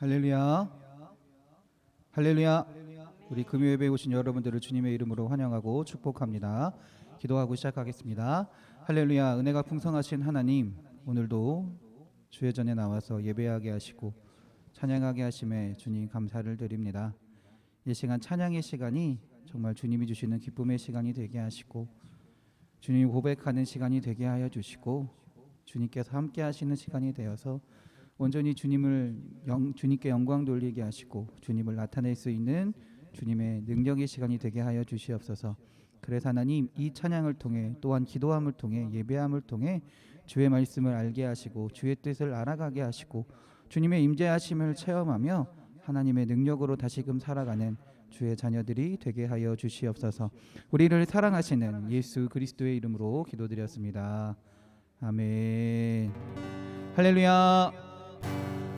할렐루야, 할렐루야. 우리 금요예배에 오신 여러분들을 주님의 이름으로 환영하고 축복합니다. 기도하고 시작하겠습니다. 할렐루야. 은혜가 풍성하신 하나님, 오늘도 주의 전에 나와서 예배하게 하시고 찬양하게 하심에 주님 감사를 드립니다. 이 시간 찬양의 시간이 정말 주님이 주시는 기쁨의 시간이 되게 하시고 주님 고백하는 시간이 되게 하여 주시고 주님께서 함께 하시는 시간이 되어서 온전히 주님께 영광 돌리게 하시고 주님을 나타낼 수 있는 주님의 능력의 시간이 되게 하여 주시옵소서. 그래서 하나님, 이 찬양을 통해 또한 기도함을 통해 예배함을 통해 주의 말씀을 알게 하시고 주의 뜻을 알아가게 하시고 주님의 임재하심을 체험하며 하나님의 능력으로 다시금 살아가는 주의 자녀들이 되게 하여 주시옵소서. 우리를 사랑하시는 예수 그리스도의 이름으로 기도드렸습니다. 아멘. 할렐루야,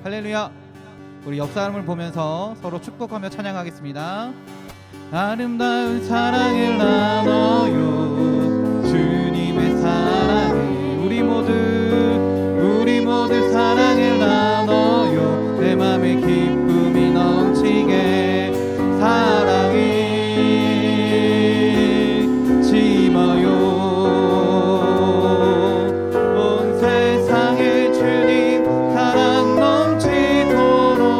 할렐루야. 우리 옆 사람을 보면서 서로 축복하며 찬양하겠습니다. 아름다운 사랑을 나눠요, 주님의 사랑을 우리 모두 사랑을 나눠요. 내 맘에 기쁨이 넘치게 사랑이 심어요. 온 세상에 주님 사랑 넘치도록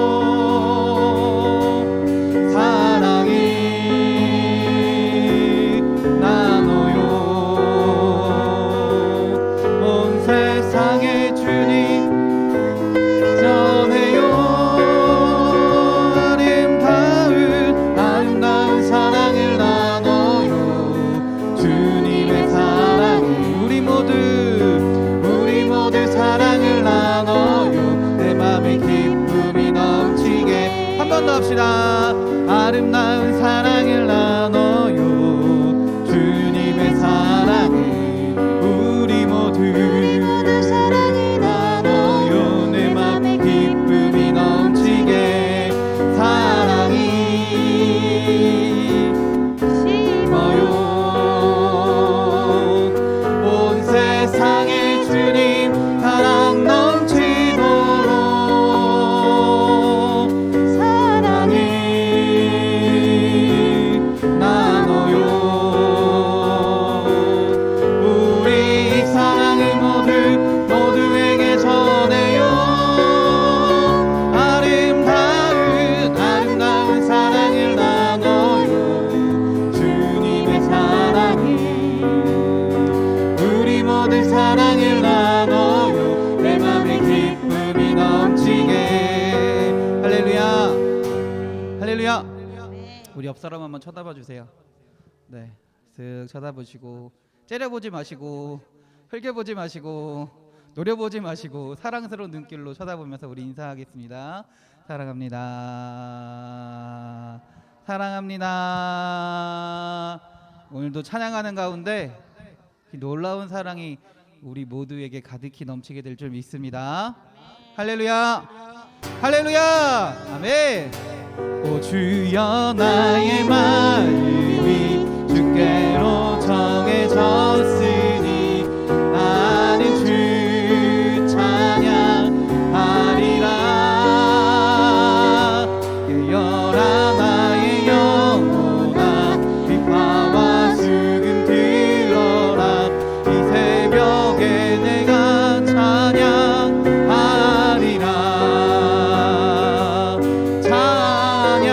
사랑이 나눠요. 온 세상에 주님 전해요. 아름다운 사랑을 나눠요, 주님의 사랑을 우리 모두 사랑을 나눠요. 내 맘에 기쁨이 넘치게 한 번 더 합시다. 아름다운 사랑을 나눠요, 주님의 사랑을 우리 모두 사랑을 나눠요. 내 맘에 기쁨이 넘치게 사랑이 심어요. 온 세상에 주님 사랑 넘치도록 사랑이 나눠요. 우리 이 사랑을 모두에게 전해요. 아름다운 사랑을 나눠요, 주님의 사랑이 우리 모두 사랑을 나눠요. 내 맘에 기쁨이 넘치게. 할렐루야, 할렐루야. 우리 옆 사람 한번 쳐다봐 주세요. 네, 쓱 쳐다보시고 째려보지 마시고 흘겨보지 마시고 노려보지 마시고 사랑스러운 눈길로 쳐다보면서 우리 인사하겠습니다. 사랑합니다, 사랑합니다. 오늘도 찬양하는 가운데 이 놀라운 사랑이 우리 모두에게 가득히 넘치게 될 줄 믿습니다. 할렐루야, 할렐루야, 아멘. 오 주여, 나의 마음이 주께로 정해졌으니 나는 주 찬양하리라. 깨어라 나의 영혼아, 비파와 수금 들어라. 이 새벽에 내가 찬양하리라. 찬양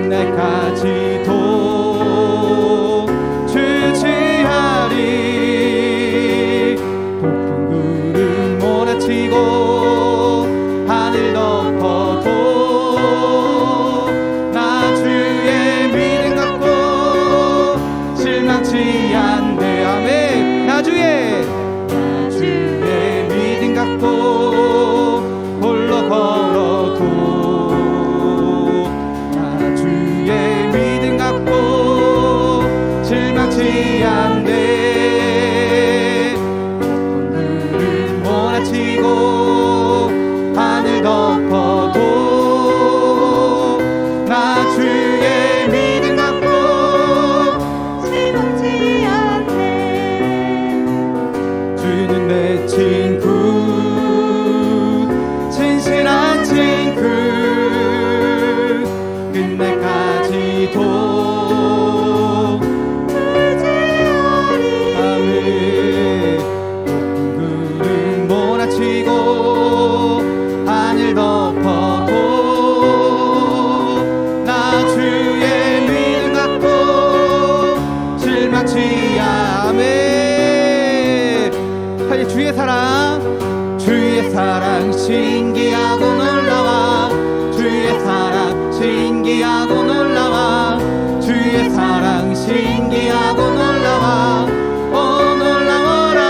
끝날까지도 주지하리. 높은 구름 몰아치고 하늘 덮어도 나 주의 믿음 갖고 실망치 않네. 아멘. 나 주의 믿음 갖고 홀로 걸어도 나 주의 믿음 갖고 실망치 않네. 구름 몰아치고 하늘 덮어도 나 주의 믿음 갖고 실망치 않네. 주는 내 친구, 진실한 친구, 끝날까지도 주지하리. 아멘. 구름 몰아치고 하늘 덮어도 나 주의 믿음 갖고 실망치 아멘. 하여 주의 사랑 신기하고 놀라워. 주의 사랑 신기하고 놀라워. 주의 사랑 신기하고 놀라워. 오 놀라워라.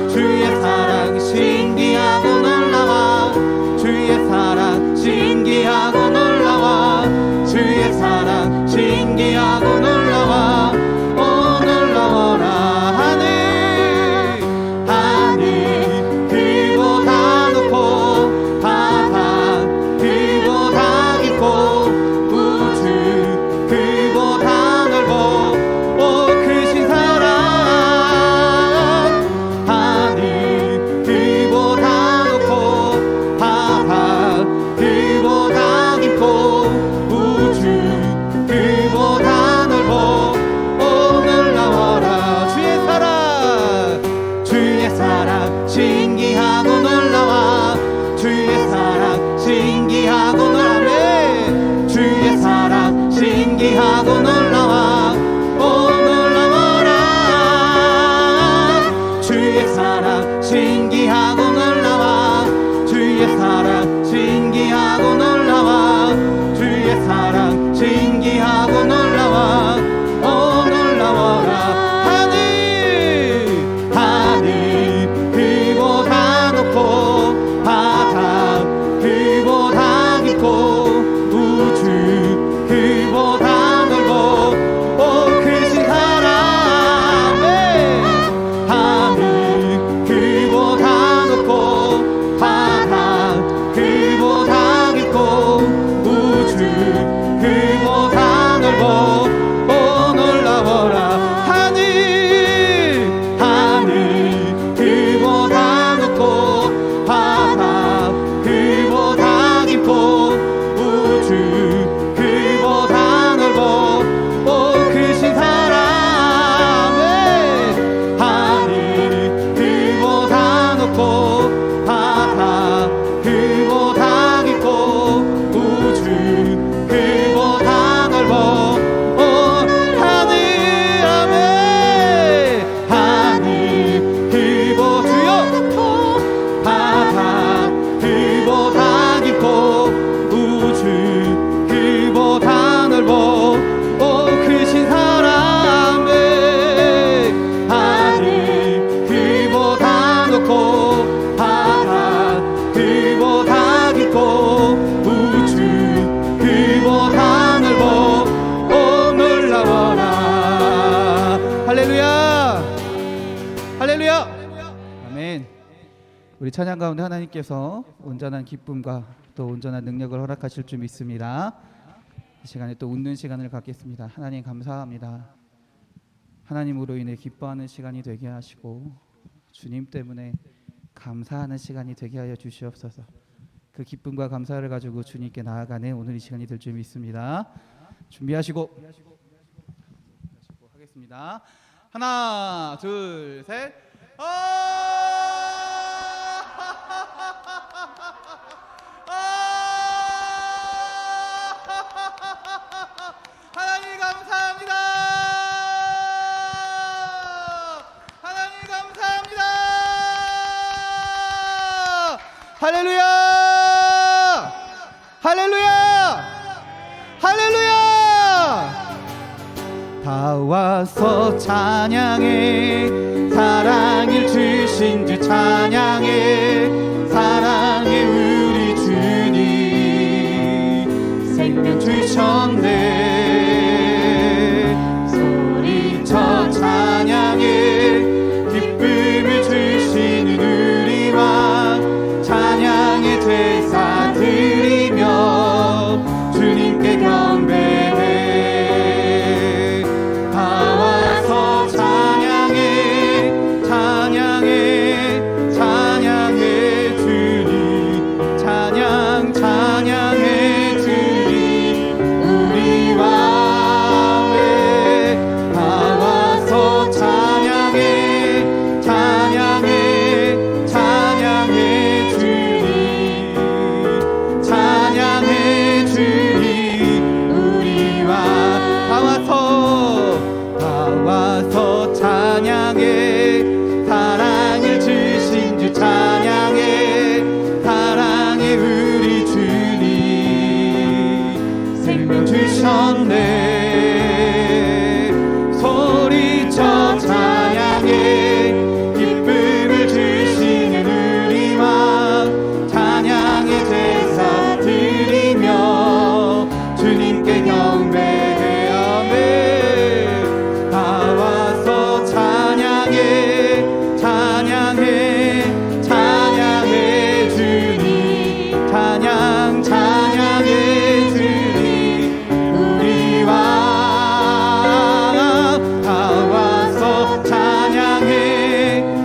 주의 사랑 신기하고 놀라워. 주의 사랑 신기하고 놀라워. 주의 사랑 신기하고 놀라워. 오 놀라워라. 하늘 그보다 높고 바다 그보다 깊고 우주 그보다 넓어. 오 크신 사랑. 하늘 그보다 높고 바다 그보다 깊고 우주 그보다 넓어. 오 놀라워라. 주의 사랑 신기하고 놀라워. 주의 사랑 신기하고 놀라워. 주의 사랑 신기하고 놀라워. 오 놀라워라. 주의 사랑 신기하고 놀라워. 주의 사랑 신기하고 놀라워. 주의 사랑 신기하고 놀라워. 오 놀라워라. 하늘 그보다 높고 바다 그보다 깊고 우주 그보다 넓어. 오 크신 사랑. 하늘 그보다 높고 바다 그보다 깊고 우주 그보다 넓어. 오 놀라워라. 하늘 그보다 높고 바다 그보다 깊고 우주 그보다 넓어. 오 크신 사랑. 하늘 그보다 높고 바다 그보다 깊고 우주 그보다 넓어. 오 하늘 아멘. 하늘 그보다 바다 그보다 깊고 우주 그보다 넓어. 오 크신 사랑. 하늘 그보다 높고 바다 그보다 깊고 우주 그보다 넓어. 오 놀라워라. 할렐루야. 할렐루야. 아멘. 우리 찬양 가운데 하나님께서 온전한 기쁨과 또 온전한 능력을 허락하실 줄 믿습니다. 이 시간에 또 웃는 시간을 갖겠습니다. 하나님 감사합니다. 하나님으로 인해 기뻐하는 시간이 되게 하시고 주님 때문에 감사하는 시간이 되게 하여 주시옵소서. 그 기쁨과 감사를 가지고 주님께 나아가는 오늘 이 시간이 될 줄 믿습니다. 준비하시고 하겠습니다. 하나, 둘, 셋. 할렐루야! 할렐루야! 다 와서 찬양해, 사랑을 주신 주 찬양해, 사랑해 우리 주님 생명 주셨네. 소리쳐 찬양해, 기쁨을 주시는 우리 왕 찬양의 제사 드리며 주님께 경배해. 다 와서 찬양해, 찬양해, 찬양해 주님, 찬양 찬양해 주님 우리 왕. 다 와서 찬양해, 찬양해, 찬양해 주님, 찬양해 주님 우리 왕. 다 와서 찬양해, 사랑을 주신 주 찬양해, 사랑해 우리 주님 생명 주셨네. 소리쳐 찬양해, 기쁨을 주시는 우리 왕 찬양의 제사 드리며 주님께 경배해. 아멘. 다 와서 찬양해, 찬양해, 찬양해 주님, 찬양 찬양해 주님 우리 왕. 다 와서 찬양해,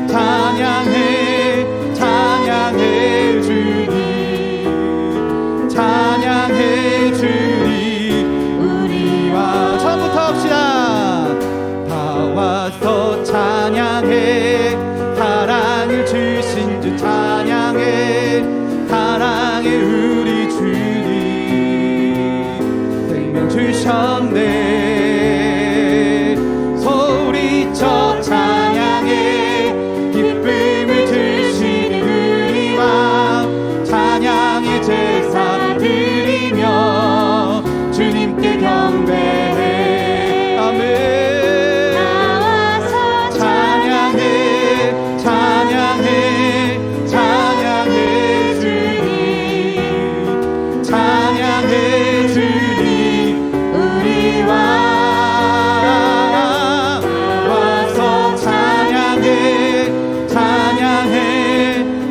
찬양해, 찬양해 주님, 찬양해 주님 우리 왕. 처음부터 합시다. 다 와서 찬양해, 사랑을 주신 주 찬양해, 사랑해 우리 주님 생명 주셨네. 소리쳐 찬양해, 기쁨을 주시는 우리 왕 찬양의 제사 드리며 주님께 경배해. 아멘. 찬양해, 찬양해, 찬양해 주님, 찬양해 주님 우리 왕. 와서 찬양해, 찬양해,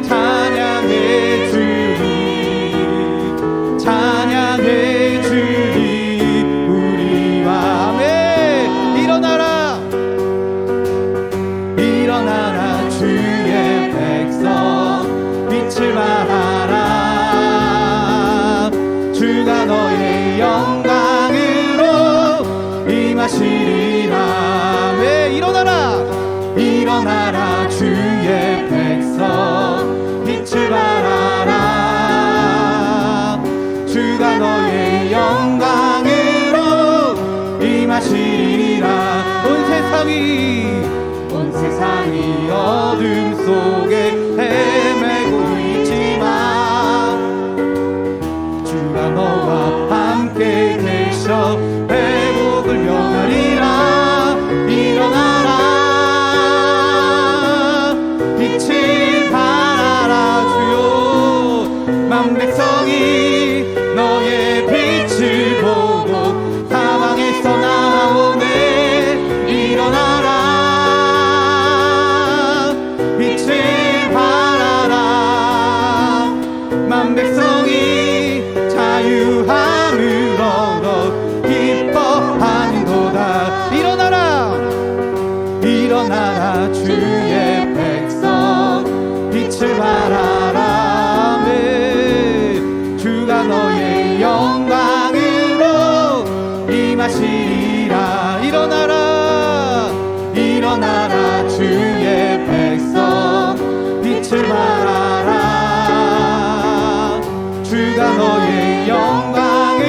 찬양해 주님, 찬양해 주님 우리 왕. 아멘. 일어나라, 일어나라 주의 백성 빛을 발하라. 주가 너의 영광으로 임하시리라. 왜 일어나라, 일어나라 주의 백성 빛을 발하라. 주가 너의 영광으로 임하시리라. 온 세상이 어둠 속에 헤매고 있지만 주가 너와 함께 계셔 회복을 명하리라. 일어나라, 빛을 발하라 주여. 만 백성이 너의 빛을 보고 사방에서 나오네. 일어나라, 빛을 발하라. 만 백성이 자유함을 얻어 기뻐하는도다. 일어나라, 일어나라 주의 백성 빛을 발하라. 아멘. 주가 너의 영광으로 임하시리라. 일어나라, 일어나라 주의 백성 빛을 발하라. 주가 너의 영광을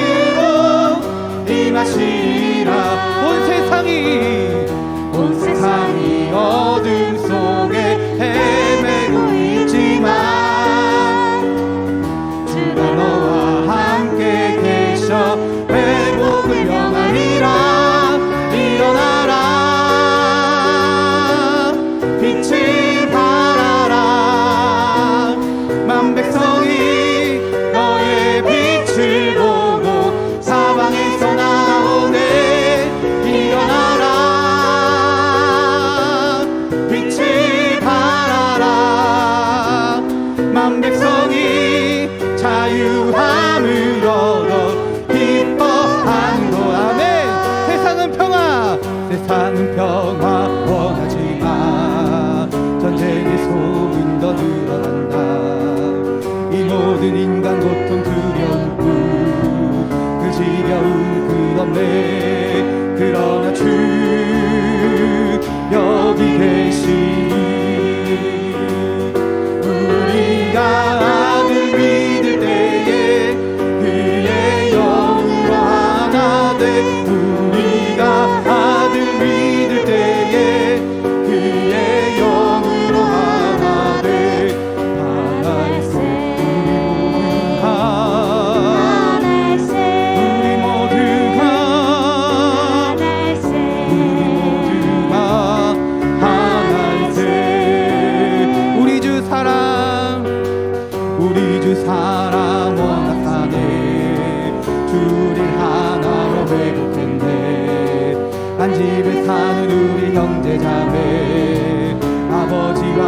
우릴 하나로 회복했네. 한 집에 사는 우리 형제자매, 아버지와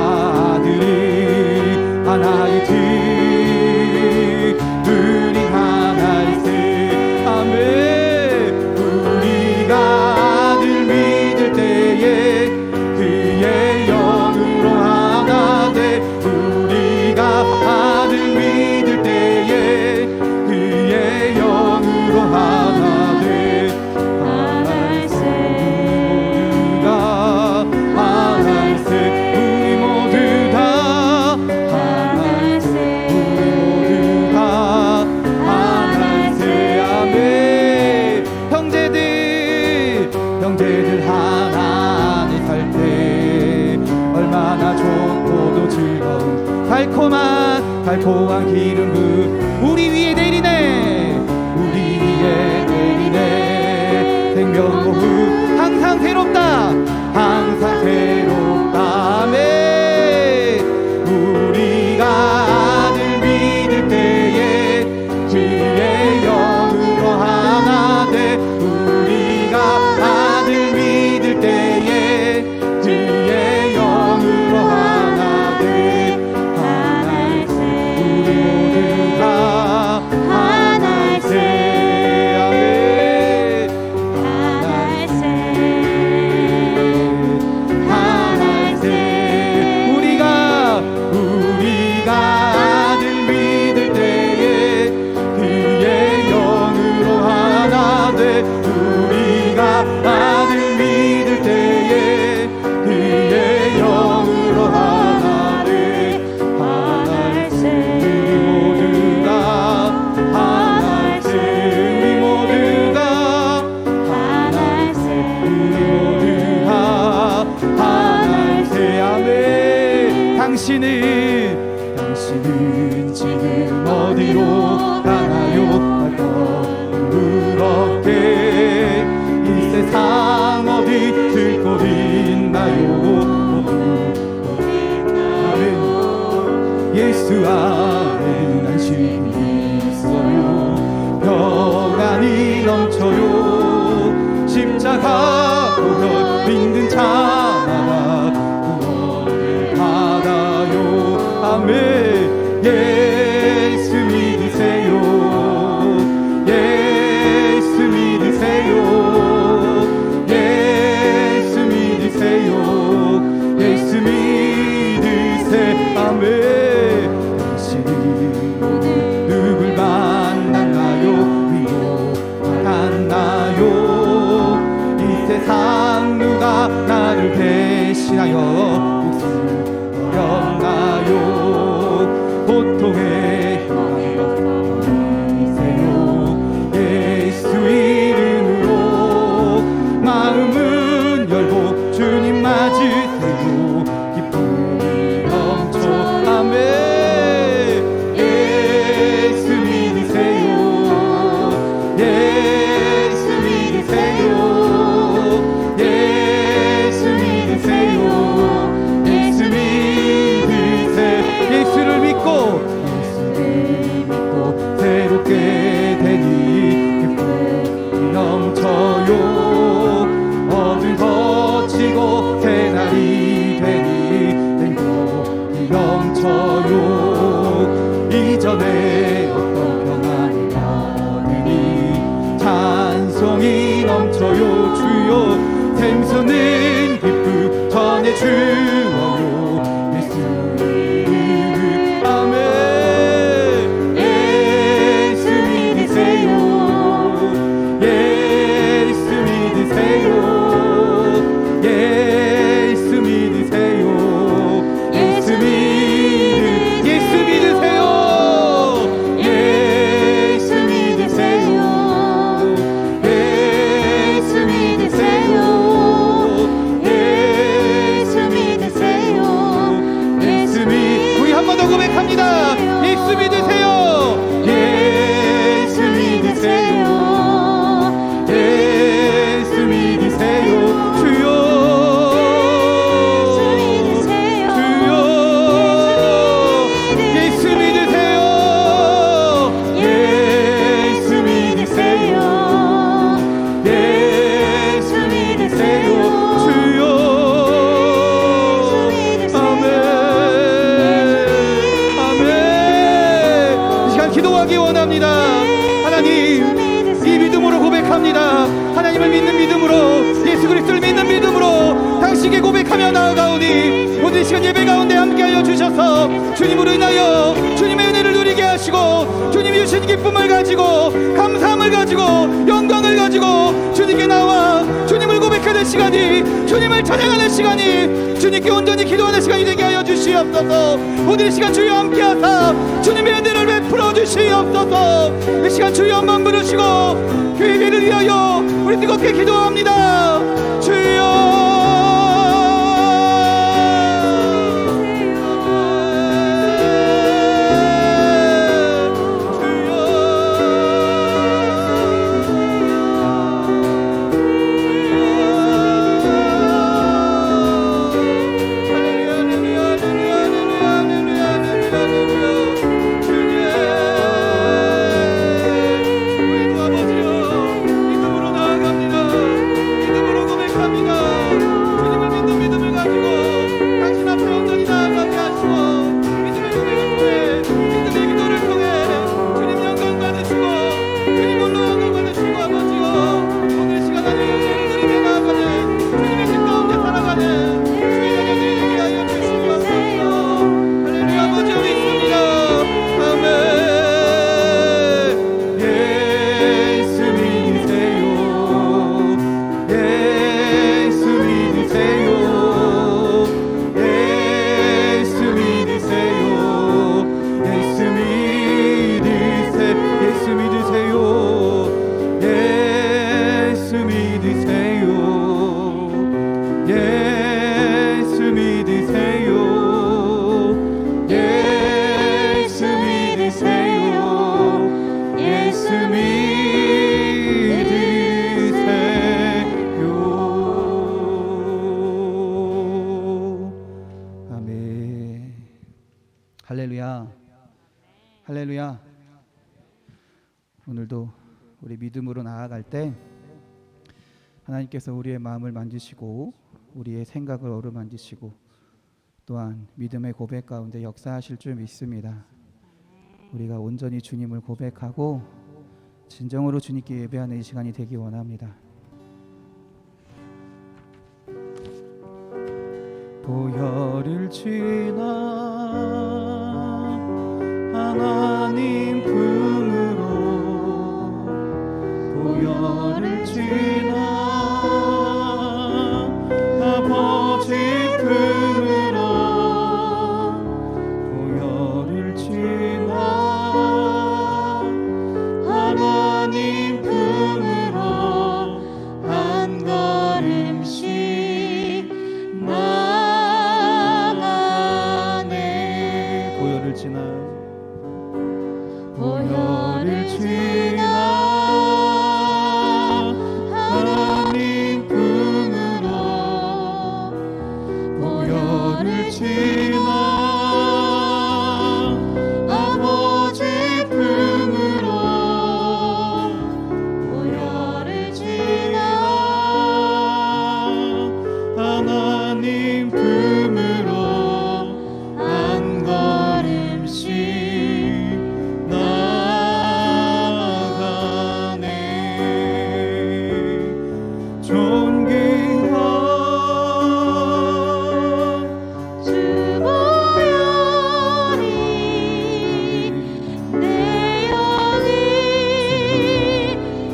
아들이 하나의 집, 우리 하나일세. 아멘. 우리가 아들 믿을 때에 그의 영으로 하나 돼. 우리가 아들 믿을 때에 그의 영으로 하나 돼. 하나일세. 우리 모두 다 하나일세. 우리 모두 다 하나일세. 아멘. 형제들 하나 안에 살 때 얼마나 좋고도 즐거운 달콤한 기름 그 우리 위에 내리네. 우리 위에 내리네. 생명보흡 항상 새롭다. 항상 새롭다. 아멘. 우리가 아들 믿을 때에 그의 영으로 하나 돼. 우리가 아들 믿을 때에 그의 영으로 하나 돼. 하나일세. 우리 모두가 하나일세. 아멘. 하나일세. 우리가 아들 믿을 때에 그의 영으로 하나 돼. 우리가 아들 믿을 때에 그의 영으로 하나 돼. 하나일세. 우리 모두가 하나일세. 우리 모두가 하나일세. 우리 모두가 하나일세. 아멘. 당신은 지금 어디로 가나요? 부럽게 이 세상 어디 들곳 있나요? 아멘. 예수 안에 안식이 있어요. 평안이 넘쳐요. 십자가 보혈 믿는 자마다 구원을 받아요. 아멘. 예수 믿으세요. 예수 믿으세요. 예수 믿으세요. 예수 믿으세요. 아멘. 당신은 누굴 만났나요? 위로받았나요? 이 세상 누가 나를 배신하여 목숨 버렸나요? 고통에 힘이세요. 예수 이름으로 마음은 열고 주님 맞으세요. 기쁨이 넘쳐. 아멘. 예수 믿으세요. 예수 믿으세요. 예수 믿으세요. 고백합니다. 하나님을 믿는 믿음으로, 예수 그리스도를 믿는 믿음으로 당신께 고백하며 나아가오니 오늘 이 시간 예배 가운데 함께하여 주셔서 주님으로 인하여 주님의 은혜를 누리게 하시고 주님이 주신 기쁨을 가지고 감사함을 가지고 영광을 가지고 주님께 나와 주님을 고백하는 시간이, 주님을 찬양하는 시간이, 주님께 온전히 기도하는 시간이 되게 하여 주시옵소서. 오늘 이 시간 주여 함께하사 주님의 은혜를 베풀어 주시옵소서. 이 시간 주여 한번 부르시고 그 예배를 위하여 우리 뜨겁게 기도합니다. 주여 할렐루야, 할렐루야. 오늘도 우리 믿음으로 나아갈 때 하나님께서 우리의 마음을 만지시고 우리의 생각을 어루만지시고 또한 믿음의 고백 가운데 역사하실 줄 믿습니다. 우리가 온전히 주님을 고백하고 진정으로 주님께 예배하는 이 시간이 되기 원합니다. 보혈을 지나 하나님 품으로, 보혈을 지나 아버지 품으로, 보혈을 지나 하나님 품으로 한 걸음씩 나아가네. 보혈을 지나, 보혈을 지나 하나님 품으로, 보혈을 지나 아버지 품으로, 보혈을 지나 하나님 품으로 한 걸음씩 나아가네. 존귀한 주 보혈이 내 영을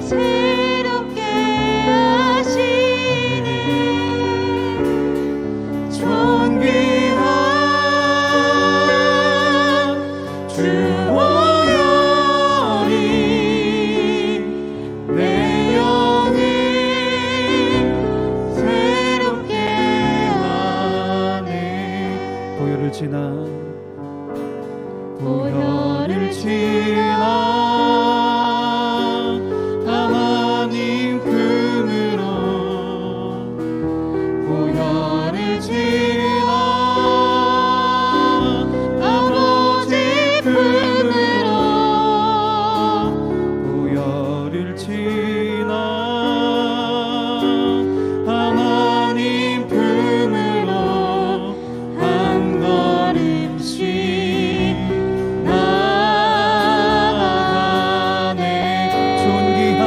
새롭게 하시네. 존귀한 주 보혈이 내 영을 새롭게 하네. 보혈을 지나, 보혈을 지나 하나님 품으로, 보혈을 지나 아버지 품으로, 보혈을 지나 하나님 품으로 한 걸음씩 나아가네. 존귀한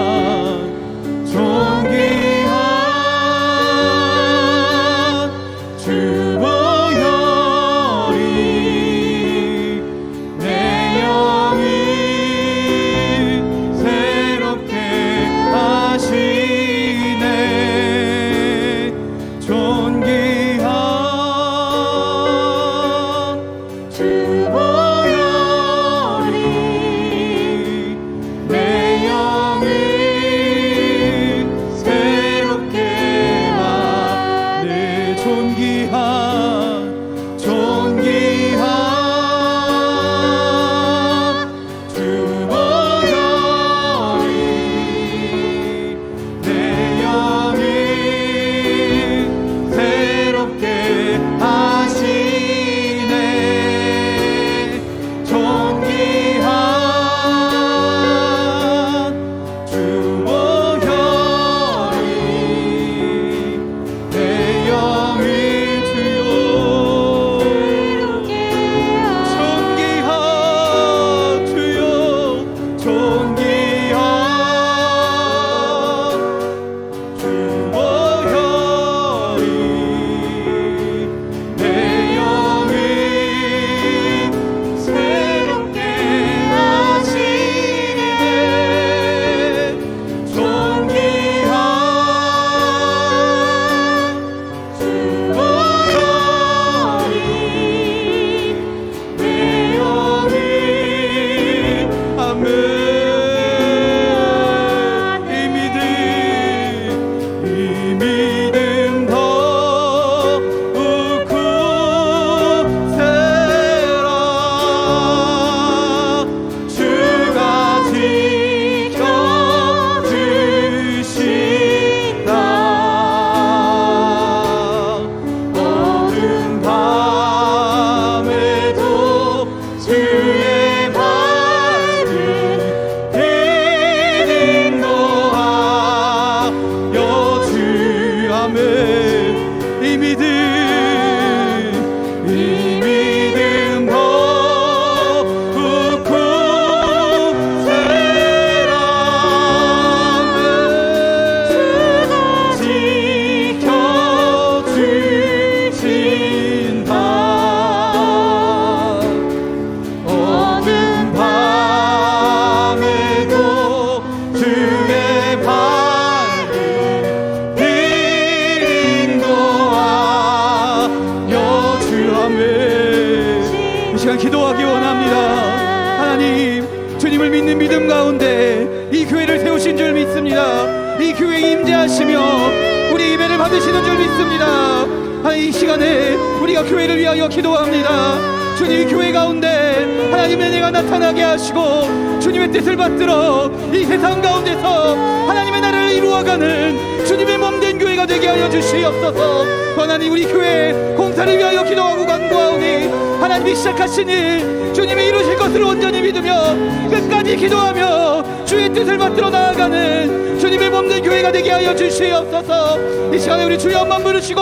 이 교회에 임재하시며 우리 예배를 받으시는 줄 믿습니다. 이 시간에 우리가 교회를 위하여 기도합니다. 주님, 이 교회 가운데 하나님의 은혜가 나타나게 하시고 주님의 뜻을 받들어 이 세상 가운데서 하나님의 나라를 이루어가는 주님의 몸된 교회가 되게 하여 주시옵소서. 하나님, 우리 교회 공사를 위하여 기도하고 간구하오니 하나님이 시작하신 일 주님이 이루실 것을 온전히 믿으며 끝까지 기도하며 주의 뜻을 받들어 나아가는 주님의 몸된 교회가 되게 하여 주시옵소서. 이 시간에 우리 주여 한번 부르시고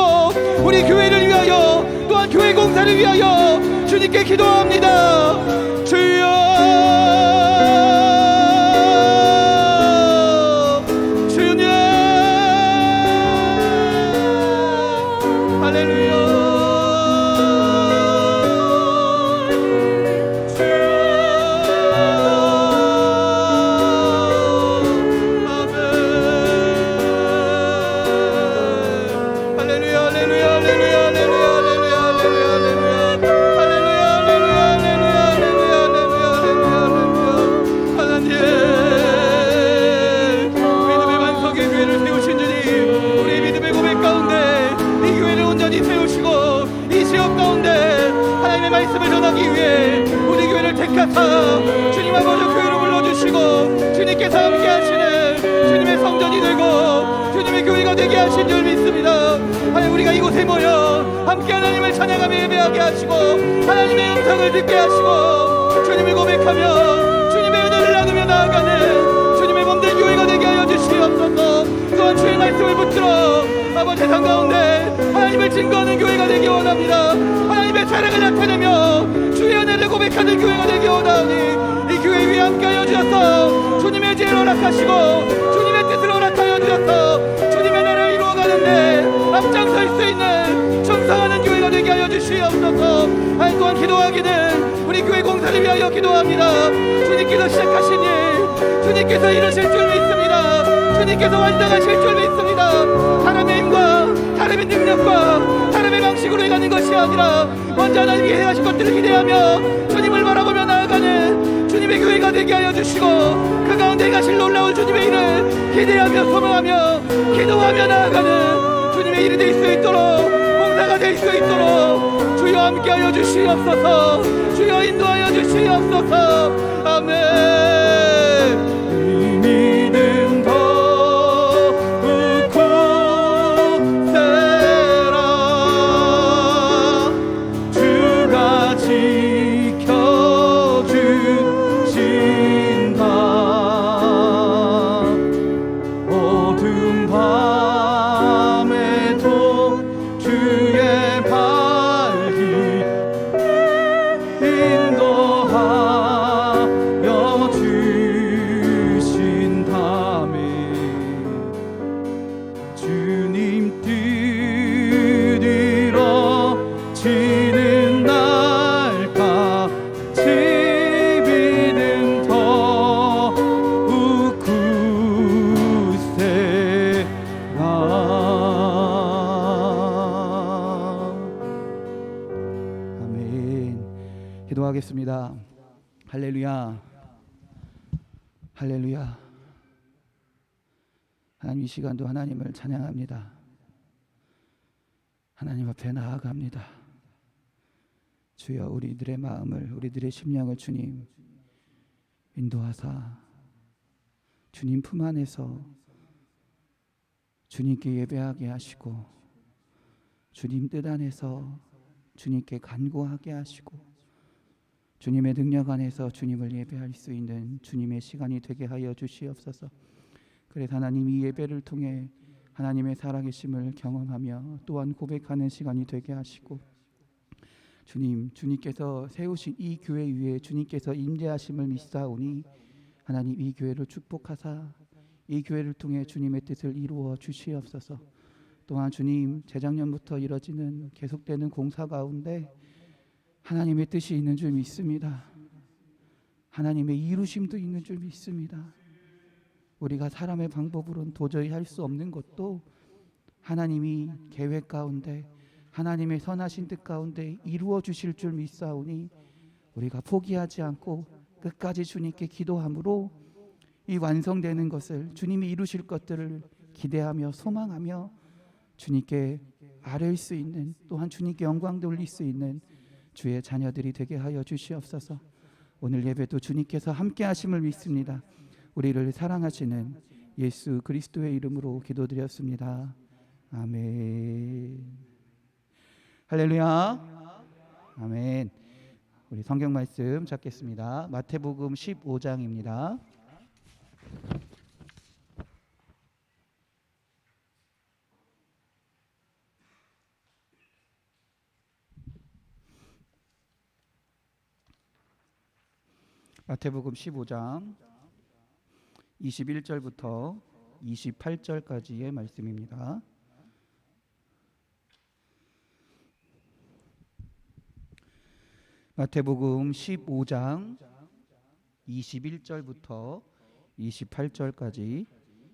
우리 교회를 위하여 또한 교회 공사를 위하여 주님께 기도합니다. 주여, 주님, 할렐루야. 주님 아버지 교회로 불러주시고 주님께서 함께 하시는 주님의 성전이 되고 주님의 교회가 되게 하신 줄 믿습니다. 하나님, 우리가 이곳에 모여 함께 하나님을 찬양하며 예배하게 하시고 하나님의 음성을 듣게 하시고 주님을 고백하며 주님의 은혜를 나누며 나아가는 주님의 몸된 교회가 되게 하여 주시옵소서. 또한 주의 말씀을 붙들어 아버지 세상 가운데 하나님을 증거하는 교회가 되기 원합니다. 하나님의 사랑을 나타내며 주의 은혜를 고백하는 교회가 되기 원하오니 이 교회 위에 함께하여 주셔서 주님의 지혜를 허락하시고 주님의 뜻을 허락하여 주셔서 주님의 나라를 이루어가는데 앞장설 수 있는 충성하는 교회가 되게 하여 주시옵소서. 또한 기도하기는 우리 교회 공사를 위하여 기도합니다. 주님께서 시작하신 일 주님께서 이루실 줄 믿습니다. 주님께서 완성하실 줄 믿습니다. 사람의 힘과 사람의 능력과 사람의 방식으로 해가는 것이 아니라 먼저 하나님이 해하실 것들을 기대하며 주님을 바라보며 나아가는 주님의 교회가 되게 하여 주시고 그 가운데 가실 놀라운 주님의 일을 기대하며 소망하며 기도하며 나아가는 주님의 일이 될 수 있도록 공사가 될 수 있도록 주여 함께하여 주시옵소서. 주여 인도하여 주시옵소서. 아멘. 기도하겠습니다. 할렐루야, 할렐루야. 하나님, 이 시간도 하나님을 찬양합니다. 하나님 앞에 나아갑니다. 주여, 우리들의 마음을, 우리들의 심령을 주님 인도하사 주님 품 안에서 주님께 예배하게 하시고 주님 뜻 안에서 주님께 간구하게 하시고 주님의 능력 안에서 주님을 예배할 수 있는 주님의 시간이 되게 하여 주시옵소서. 그래서 하나님, 이 예배를 통해 하나님의 살아계심을 경험하며 또한 고백하는 시간이 되게 하시고 주님, 주님께서 세우신 이 교회 위에 주님께서 임재하심을 믿사오니 하나님, 이 교회를 축복하사 이 교회를 통해 주님의 뜻을 이루어 주시옵소서. 또한 주님, 재작년부터 이뤄지는 계속되는 공사 가운데 하나님의 뜻이 있는 줄 믿습니다. 하나님의 이루심도 있는 줄 믿습니다. 우리가 사람의 방법으로는 도저히 할 수 없는 것도 하나님이 계획 가운데 하나님의 선하신 뜻 가운데 이루어 주실 줄 믿사오니 우리가 포기하지 않고 끝까지 주님께 기도함으로 이 완성되는 것을, 주님이 이루실 것들을 기대하며 소망하며 주님께 아뢰일 수 있는, 또한 주님께 영광 돌릴 수 있는 주의 자녀들이 되게 하여 주시옵소서. 오늘 예배도 주님께서 함께 하심을 믿습니다. 우리를 사랑하시는 예수 그리스도의 이름으로 기도드렸습니다. 아멘. 할렐루야. 아멘. 우리 성경 말씀 찾겠습니다. 마태복음 15장입니다. 마태복음 15장 21절부터 28절까지의 말씀입니다. 마태복음 15장 21절부터 28절까지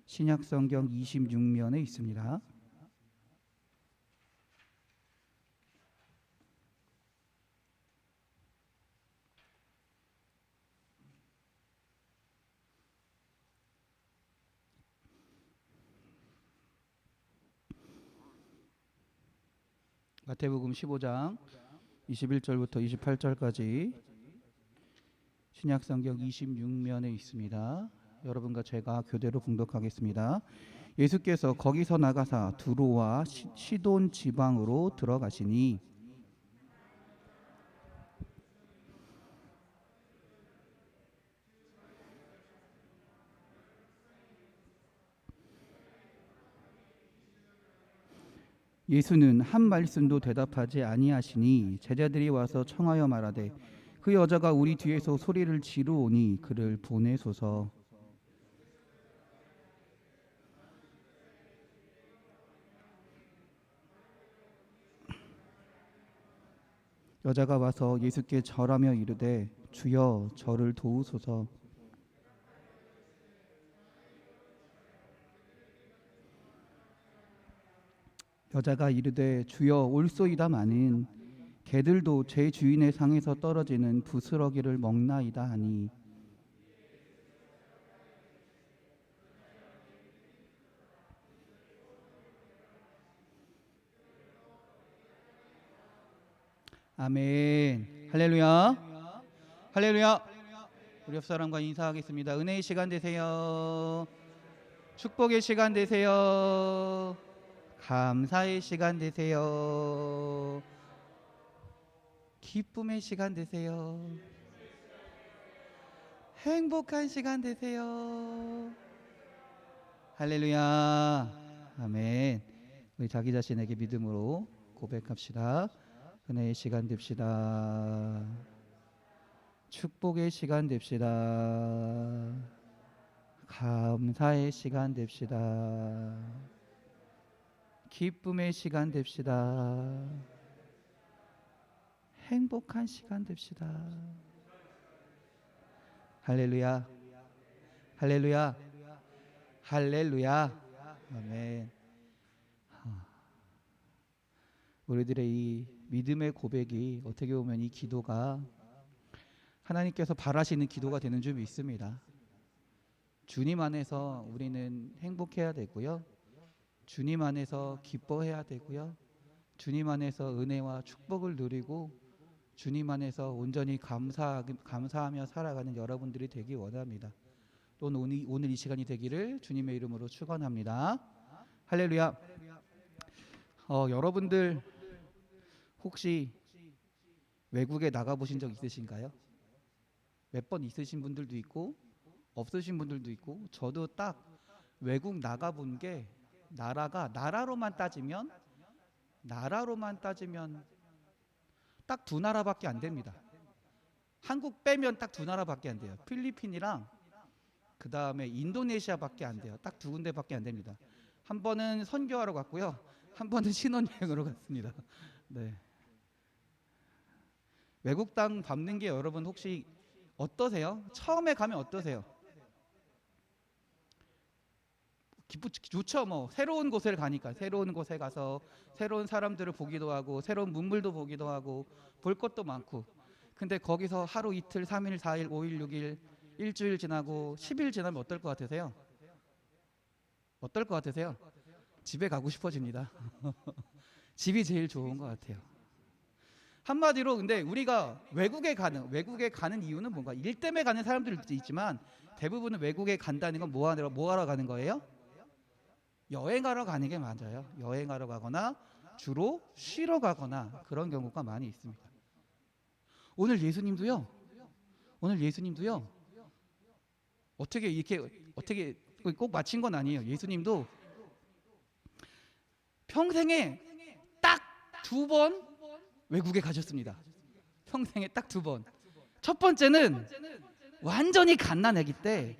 신약성경 26면에 있습니다. 마태복음 15장 21절부터 28절까지 신약성경 26면에 있습니다. 여러분과 제가 교대로 봉독하겠습니다. 예수께서 거기서 나가사 두로와 시돈 지방으로 들어가시니 예수는 한 말씀도 대답하지 아니하시니 제자들이 와서 청하여 말하되 그 여자가 우리 뒤에서 소리를 지르오니 그를 보내소서. 여자가 와서 예수께 절하며 이르되 주여 저를 도우소서. 여자가 이르되 주여 올소이다마는 개들도 제 주인의 상에서 떨어지는 부스러기를 먹나이다 하니 아멘. 할렐루야. 할렐루야. 우리 옆 사람과 인사하겠습니다. 은혜의 시간 되세요. 축복의 시간 되세요. 감사의 시간 되세요. 기쁨의 시간 되세요. 행복한 시간 되세요. 할렐루야. 아멘. 우리 자기 자신에게 믿음으로 고백합시다. 은혜의 시간 됩시다. 축복의 시간 됩시다. 감사의 시간 됩시다. 기쁨의 시간 됩시다. 행복한 시간 됩시다. 할렐루야. 할렐루야. 할렐루야. 아멘. 우리들의 이 믿음의 고백이 어떻게 보면 이 기도가 하나님께서 바라시는 기도가 되는 줄 믿습니다. 주님 안에서 우리는 행복해야 되고요. 주님 안에서 기뻐해야 되고요. 주님 안에서 은혜와 축복을 누리고 주님 안에서 온전히 감사하며 살아가는 여러분들이 되기 원합니다. 또 오늘 이 시간이 되기를 주님의 이름으로 축원합니다. 할렐루야. 여러분들 혹시 외국에 나가보신 적 있으신가요? 몇 번 있으신 분들도 있고 없으신 분들도 있고, 저도 딱 외국 나가본 게 나라로만 따지면 딱 두 나라밖에 안 됩니다. 한국 빼면 딱 두 나라밖에 안 돼요. 필리핀이랑 그 다음에 인도네시아밖에 안 돼요. 딱 두 군데밖에 안 됩니다. 한 번은 선교하러 갔고요, 한 번은 신혼여행으로 갔습니다. 네. 외국 땅 밟는 게 여러분 혹시 어떠세요? 처음에 가면 어떠세요? 좋죠. 뭐 새로운 곳을 가니까, 새로운 곳에 가서 새로운 사람들을 보기도 하고 새로운 문물도 보기도 하고 볼 것도 많고, 근데 거기서 하루 이틀 3일 4일 5일 6일 일주일 지나고 10일 지나면 어떨 것 같으세요? 어떨 것 같으세요? 집에 가고 싶어집니다. 집이 제일 좋은 것 같아요. 한마디로 근데 우리가 외국에 가는 이유는 뭔가? 일 때문에 가는 사람들도 있지만 대부분은 외국에 간다는 건 뭐 하러 가는 거예요? 여행하러 가는 게 맞아요. 여행하러 가거나 주로 쉬러 가거나 그런 경우가 많이 있습니다. 오늘 예수님도요. 어떻게 꼭 마친 건 아니에요. 예수님도 평생에 딱 2번 외국에 가셨습니다. 평생에 딱 2번. 첫 번째는 완전히 갓난아기 때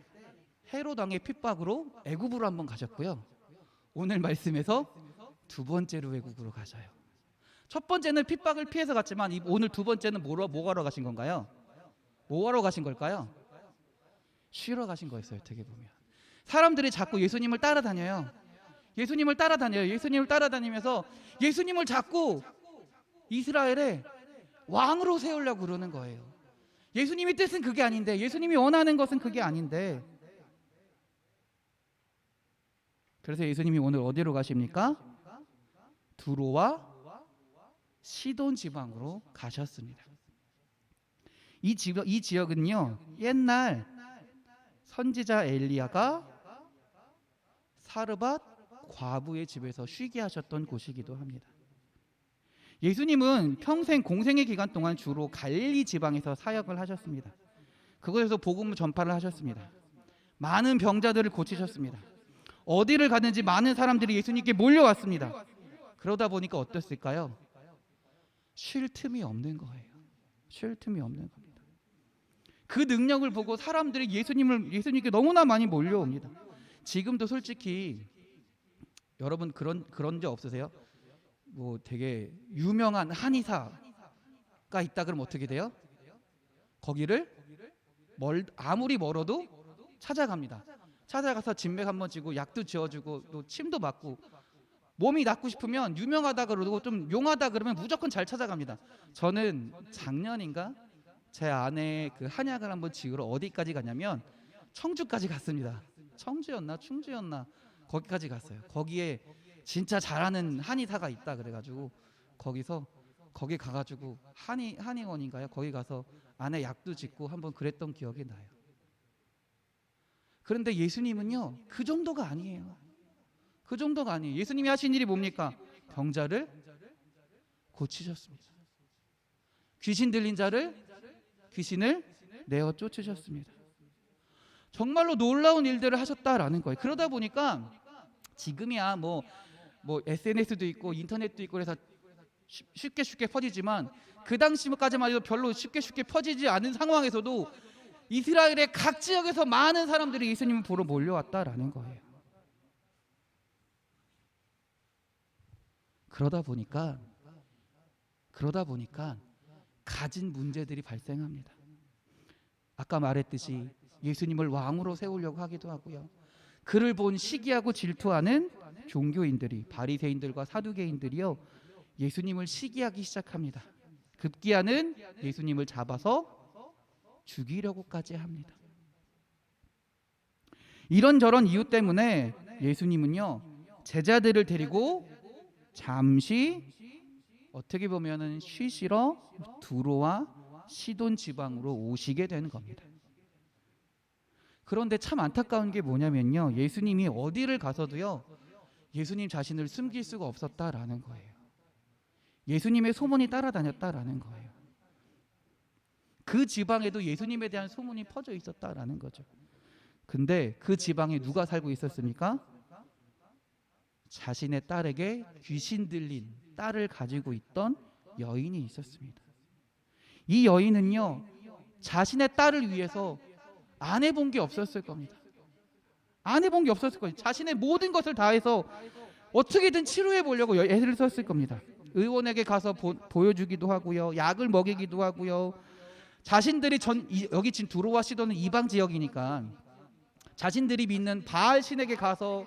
헤롯 왕의 핍박으로 애굽으로 한번 가셨고요. 오늘 말씀에서 2번째로 외국으로 가셔요. 첫 번째는 핍박을 피해서 갔지만 오늘 2번째는 뭐 하러 가신 건가요? 뭐 하러 가신 걸까요? 쉬러 가신 거였어요. 어떻게 보면 사람들이 자꾸 예수님을 따라다녀요. 예수님을 따라다니면서 예수님을 자꾸 이스라엘의 왕으로 세우려고 그러는 거예요. 예수님의 뜻은 그게 아닌데, 예수님이 원하는 것은 그게 아닌데. 그래서 예수님이 오늘 어디로 가십니까? 두로와 시돈 지방으로 가셨습니다. 이 지역은요, 옛날 선지자 엘리야가 사르밧 과부의 집에서 쉬게 하셨던 곳이기도 합니다. 예수님은 평생 공생의 기간 동안 주로 갈릴리 지방에서 사역을 하셨습니다. 그곳에서 복음 전파를 하셨습니다. 많은 병자들을 고치셨습니다. 어디를 가든지 많은 사람들이 예수님께 몰려왔습니다. 그러다 보니까 어땠을까요? 쉴 틈이 없는 거예요. 쉴 틈이 없는 겁니다. 그 능력을 보고 사람들이 예수님께 너무나 많이 몰려옵니다. 지금도 솔직히 여러분 그런 적 없으세요? 뭐 되게 유명한 한의사가 있다 그러면 어떻게 돼요? 거기를 아무리 멀어도 찾아갑니다. 찾아가서 진맥 한번 지고 약도 지어주고 또 침도 맞고, 몸이 낫고 싶으면 유명하다 그러고 좀 용하다 그러면 무조건 잘 찾아갑니다. 저는 작년인가 제 아내 그 한약을 한번 지으러 어디까지 가냐면 청주까지 갔습니다. 청주였나 충주였나 거기까지 갔어요. 거기에 진짜 잘하는 한의사가 있다 그래가지고 거기 가가지고 한의원인가요? 거기 가서 아내 약도 짓고 한번 그랬던 기억이 나요. 그런데 예수님은요 그 정도가 아니에요. 그 정도가 아니에요. 예수님이 하신 일이 뭡니까? 병자를 고치셨습니다. 귀신 들린 자를 귀신을 내어 쫓으셨습니다. 정말로 놀라운 일들을 하셨다라는 거예요. 그러다 보니까 지금이야 뭐 SNS도 있고 인터넷도 있고 그래서 쉽게 퍼지지만 그 당시까지만 해도 별로 쉽게 퍼지지 않은 상황에서도 이스라엘의 각 지역에서 많은 사람들이 예수님을 보러 몰려왔다라는 거예요. 그러다 보니까 가진 문제들이 발생합니다. 아까 말했듯이 예수님을 왕으로 세우려고 하기도 하고요. 그를 본 시기하고 질투하는 종교인들이, 바리새인들과 사두개인들이요 예수님을 시기하기 시작합니다. 급기야는 예수님을 잡아서 죽이려고까지 합니다. 이런저런 이유 때문에 예수님은요 제자들을 데리고 잠시 어떻게 보면은 쉬시러 두로와 시돈 지방으로 오시게 되는 겁니다. 그런데 참 안타까운 게 뭐냐면요, 예수님이 어디를 가서도요 예수님 자신을 숨길 수가 없었다라는 거예요. 예수님의 소문이 따라다녔다라는 거예요. 그 지방에도 예수님에 대한 소문이 퍼져 있었다라는 거죠. 근데 그 지방에 누가 살고 있었습니까? 자신의 딸에게 귀신 들린 딸을 가지고 있던 여인이 있었습니다. 이 여인은요 자신의 딸을 위해서 안 해본 게 없었을 겁니다. 안 해본 게 없었을 거예요. 자신의 모든 것을 다해서 어떻게든 치료해 보려고 애를 썼을 겁니다. 의원에게 가서 보여주기도 하고요, 약을 먹이기도 하고요. 자신들이 여기 지금 두로와 시돈은 이방 지역이니까 자신들이 믿는 바알 신에게 가서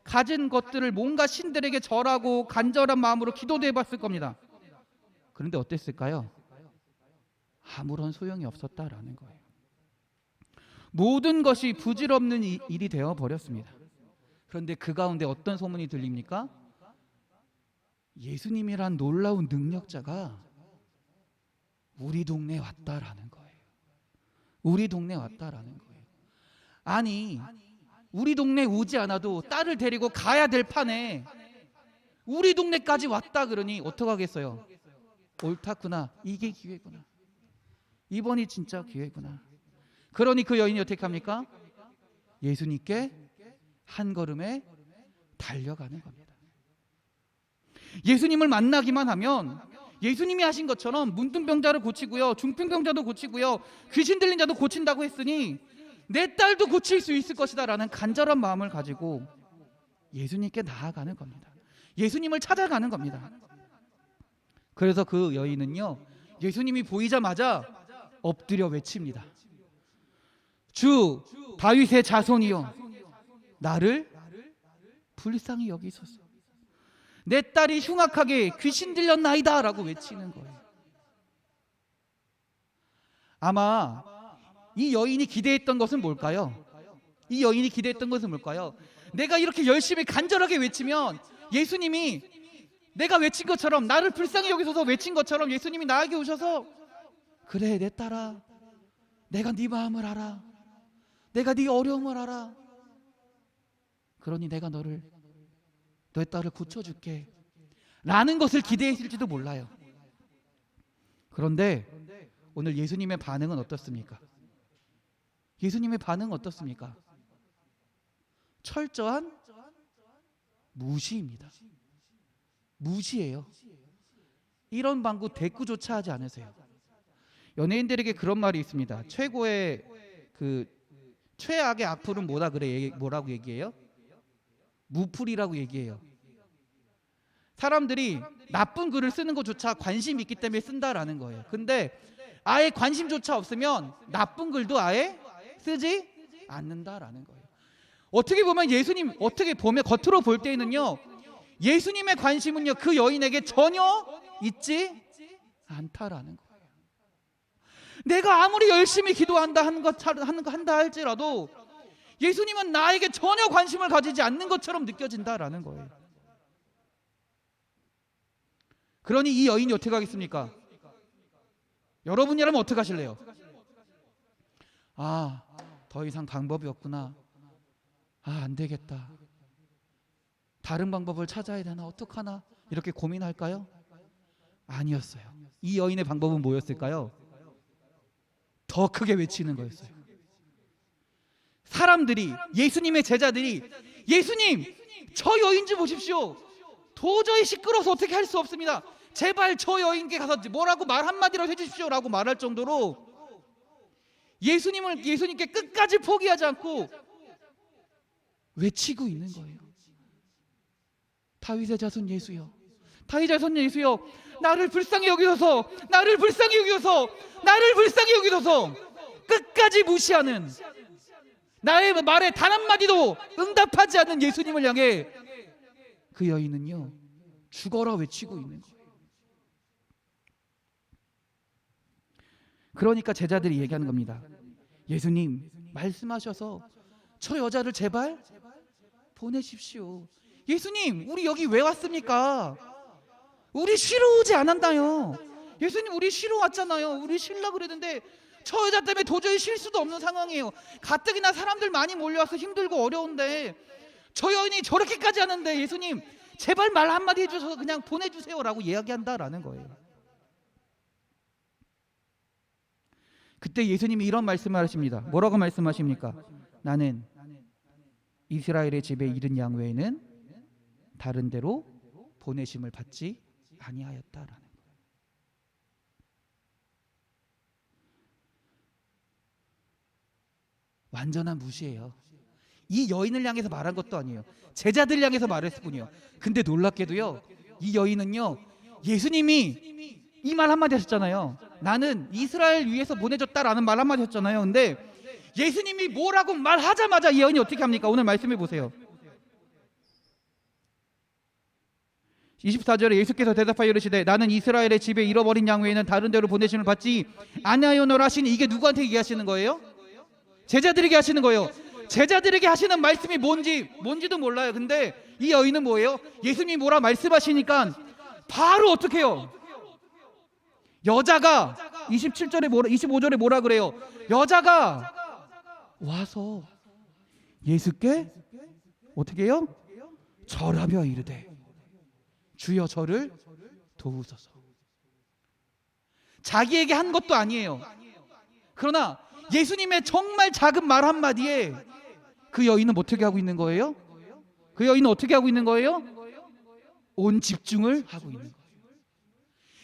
가진 것들을 뭔가 신들에게 절하고 간절한 마음으로 기도도 해봤을 겁니다. 그런데 어땠을까요? 아무런 소용이 없었다라는 거예요. 모든 것이 부질없는 일이 되어 버렸습니다. 그런데 그 가운데 어떤 소문이 들립니까? 예수님이란 놀라운 능력자가 우리 동네에 왔다라는 거예요. 우리 동네에 왔다라는 거예요. 아니, 우리 동네 오지 않아도 딸을 데리고 가야 될 판에 우리 동네까지 왔다 그러니 어떡하겠어요? 옳다구나. 이게 기회구나. 이번이 진짜 기회구나. 그러니 그 여인이 어떻게 합니까? 예수님께 한 걸음에 달려가는 겁니다. 예수님을 만나기만 하면 예수님이 하신 것처럼 문둥병자를 고치고요, 중풍병자도 고치고요, 귀신 들린 자도 고친다고 했으니 내 딸도 고칠 수 있을 것이다 라는 간절한 마음을 가지고 예수님께 나아가는 겁니다. 예수님을 찾아가는 겁니다. 그래서 그 여인은요, 예수님이 보이자마자 엎드려 외칩니다. 주 다윗의 자손이여, 나를 불쌍히 여기소서. 내 딸이 흉악하게 귀신 들렸나이다 라고 외치는 거예요. 아마 이 여인이 기대했던 것은 뭘까요? 이 여인이 기대했던 것은 뭘까요? 내가 이렇게 열심히 간절하게 외치면 예수님이 내가 외친 것처럼, 나를 불쌍히 여기소서 외친 것처럼 예수님이 나에게 오셔서 그래 내 딸아, 내가 네 마음을 알아, 내가 네 어려움을 알아, 그러니 내가 너의 딸을 고쳐줄게 라는 것을 기대했을지도 몰라요. 그런데 오늘 예수님의 반응은 어떻습니까? 예수님의 반응은 어떻습니까? 철저한 무시입니다. 무시해요. 이런 방구 대꾸조차 하지 않으세요. 연예인들에게 그런 말이 있습니다. 최악의 악플은 뭐라고 얘기해요? 무풀이라고 얘기해요. 사람들이 나쁜 글을 쓰는 것조차 관심이 있기 때문에 쓴다라는 거예요. 근데 아예 관심조차 없으면 나쁜 글도 아예 쓰지 않는다라는 거예요. 어떻게 보면 겉으로 볼 때는요, 예수님의 관심은요 그 여인에게 전혀 있지 않다라는 거예요. 내가 아무리 열심히 기도한다 한다 할지라도 예수님은 나에게 전혀 관심을 가지지 않는 것처럼 느껴진다라는 거예요. 그러니 이 여인이 어떻게 하겠습니까? 여러분이라면 어떻게 하실래요? 더 이상 방법이 없구나. 안 되겠다. 다른 방법을 찾아야 되나? 어떡하나? 이렇게 고민할까요? 아니었어요. 이 여인의 방법은 뭐였을까요? 더 크게 외치는 거였어요. 사람들이, 예수님의 제자들이, 예수님, 저 여인 좀 보십시오. 도저히 시끄러워서 어떻게 할 수 없습니다. 제발 저 여인께 가서 뭐라고 말 한마디라도 해주십시오 라고 말할 정도로 예수님께 끝까지 포기하지 않고 외치고 있는 거예요. 다윗의 자손 예수여, 다윗의 자손 예수여, 나를 불쌍히 여기소서, 나를 불쌍히 여기소서, 나를 불쌍히 여기소서. 끝까지 무시하는, 나의 말에 단 한마디도 응답하지 않는 예수님을 향해 그 여인은요 죽어라 외치고 있는 거예요. 그러니까 제자들이 얘기하는 겁니다. 예수님, 말씀하셔서 저 여자를 제발 보내십시오. 예수님, 우리 여기 왜 왔습니까? 우리 쉬러 오지 않았나요? 예수님, 우리 쉬러 왔잖아요. 우리 쉬려고 그랬는데 저 여자 때문에 도저히 쉴 수도 없는 상황이에요. 가뜩이나 사람들 많이 몰려와서 힘들고 어려운데 저 여인이 저렇게까지 하는데 예수님, 제발 말 한마디 해주셔서 그냥 보내주세요 라고 이야기한다라는 거예요. 그때 예수님이 이런 말씀을 하십니다. 뭐라고 말씀하십니까? 나는 이스라엘의 집에 이른 양 외에는 다른 데로 보내심을 받지 아니하였다라는 거예요. 완전한 무시예요. 이 여인을 향해서 말한 것도 아니에요. 제자들 향해서 말했을 뿐이에요. 근데 놀랍게도요, 이 여인은요, 예수님이 이 말 한마디 하셨잖아요. 나는 이스라엘 위에서 보내졌다라는 말 한마디 하셨잖아요. 근데 예수님이 뭐라고 말하자마자 이 여인이 어떻게 합니까? 오늘 말씀해 보세요. 24절에 예수께서 대답하여 이르시되 나는 이스라엘의 집에 잃어버린 양 외에는 다른 데로 보내심을 받지 아니하였노라 하시니, 이게 누구한테 얘기하시는 거예요? 제자들에게 하시는 거예요. 제자들에게 하시는 말씀이 뭔지도 몰라요. 근데 이 여인은 뭐예요? 예수님이 뭐라 말씀하시니까 바로 어떻게 해요? 여자가 25절에 뭐라 그래요? 여자가 와서 예수께 어떻게 해요? 절하며 이르되 주여 저를 도우소서. 자기에게 한 것도 아니에요. 그러나 예수님의 정말 작은 말 한마디에 그 여인은 어떻게 하고 있는 거예요? 그 여인은 어떻게 하고 있는 거예요? 온 집중을 하고 있는 거예요.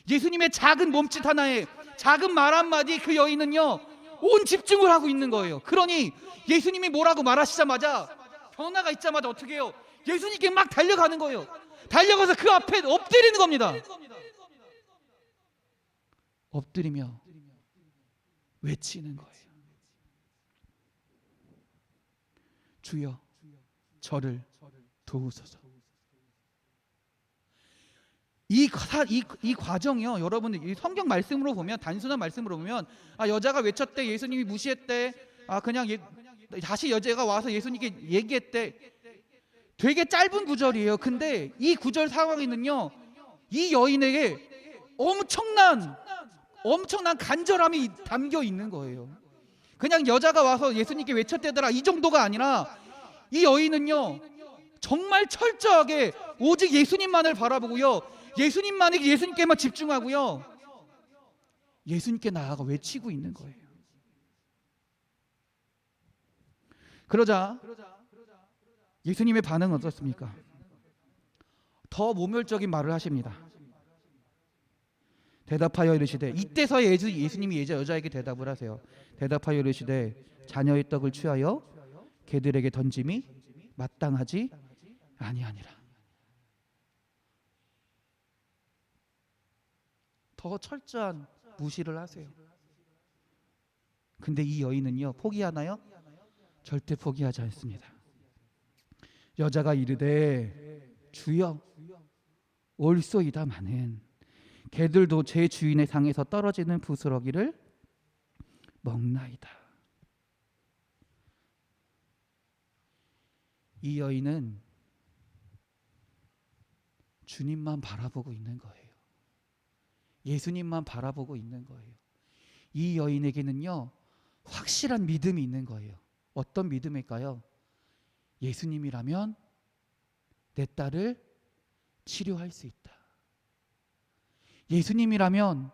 예수님의 작은 몸짓 하나에, 작은 말 한마디에 그 여인은요 온 집중을 하고 있는 거예요. 그러니 예수님이 뭐라고 말하시자마자, 변화가 있자마자 어떻게 해요? 예수님께 막 달려가는 거예요. 달려가서 그 앞에 엎드리는 겁니다. 엎드리며 외치는 거예요. 주여 저를 도우소서. 이 과정이요, 여러분들 이 성경 말씀으로 보면, 단순한 말씀으로 보면 여자가 외쳤대, 예수님이 무시했대, 그냥 다시 여자가 와서 예수님께 얘기했대, 되게 짧은 구절이에요. 근데 이 구절 상황에는요 이 여인에게 엄청난 간절함이 담겨 있는 거예요. 그냥 여자가 와서 예수님께 외쳤대더라 이 정도가 아니라 이 여인은요 정말 철저하게 오직 예수님만을 바라보고요, 예수님께만 집중하고요, 예수님께 나아가 외치고 있는 거예요. 그러자 예수님의 반응은 어떻습니까? 더 모멸적인 말을 하십니다. 대답하여 이르시되, 이때서야 예수님이 여자에게 대답을 하세요. 대답하여 이르시되 자녀의 떡을 취하여 개들에게 던짐이 마땅하지 아니하니라. 더 철저한 무시를 하세요. 근데 이 여인은요 포기하나요? 절대 포기하지 않습니다. 여자가 이르되 주여 옳소이다마는 개들도 제 주인의 상에서 떨어지는 부스러기를 먹나이다. 이 여인은 주님만 바라보고 있는 거예요. 예수님만 바라보고 있는 거예요. 이 여인에게는요 확실한 믿음이 있는 거예요. 어떤 믿음일까요? 예수님이라면 내 딸을 치료할 수 있다. 예수님이라면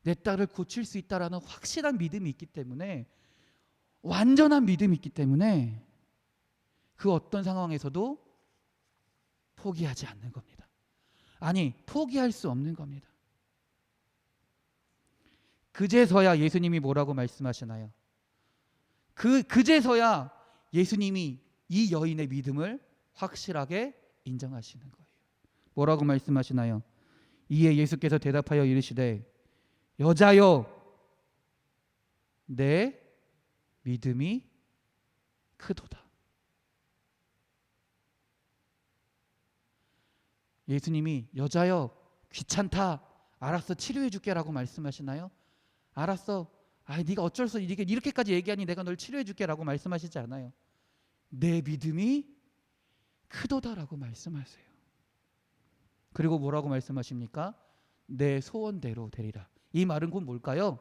내 딸을 고칠 수 있다라는 확실한 믿음이 있기 때문에, 완전한 믿음이 있기 때문에 그 어떤 상황에서도 포기하지 않는 겁니다. 아니, 포기할 수 없는 겁니다. 그제서야 예수님이 뭐라고 말씀하시나요? 그제서야 예수님이 이 여인의 믿음을 확실하게 인정하시는 거예요. 뭐라고 말씀하시나요? 이에 예수께서 대답하여 이르시되 여자여 내 믿음이 크도다. 예수님이 여자여 귀찮다, 알았어 치료해 줄게라고 말씀하시나요? 알았어, 네가 어쩔 수 없어, 이렇게까지 얘기하니 내가 널 치료해 줄게라고 말씀하시지 않아요. 내 믿음이 크도다라고 말씀하세요. 그리고 뭐라고 말씀하십니까? 내 소원대로 되리라. 이 말은 곧 뭘까요?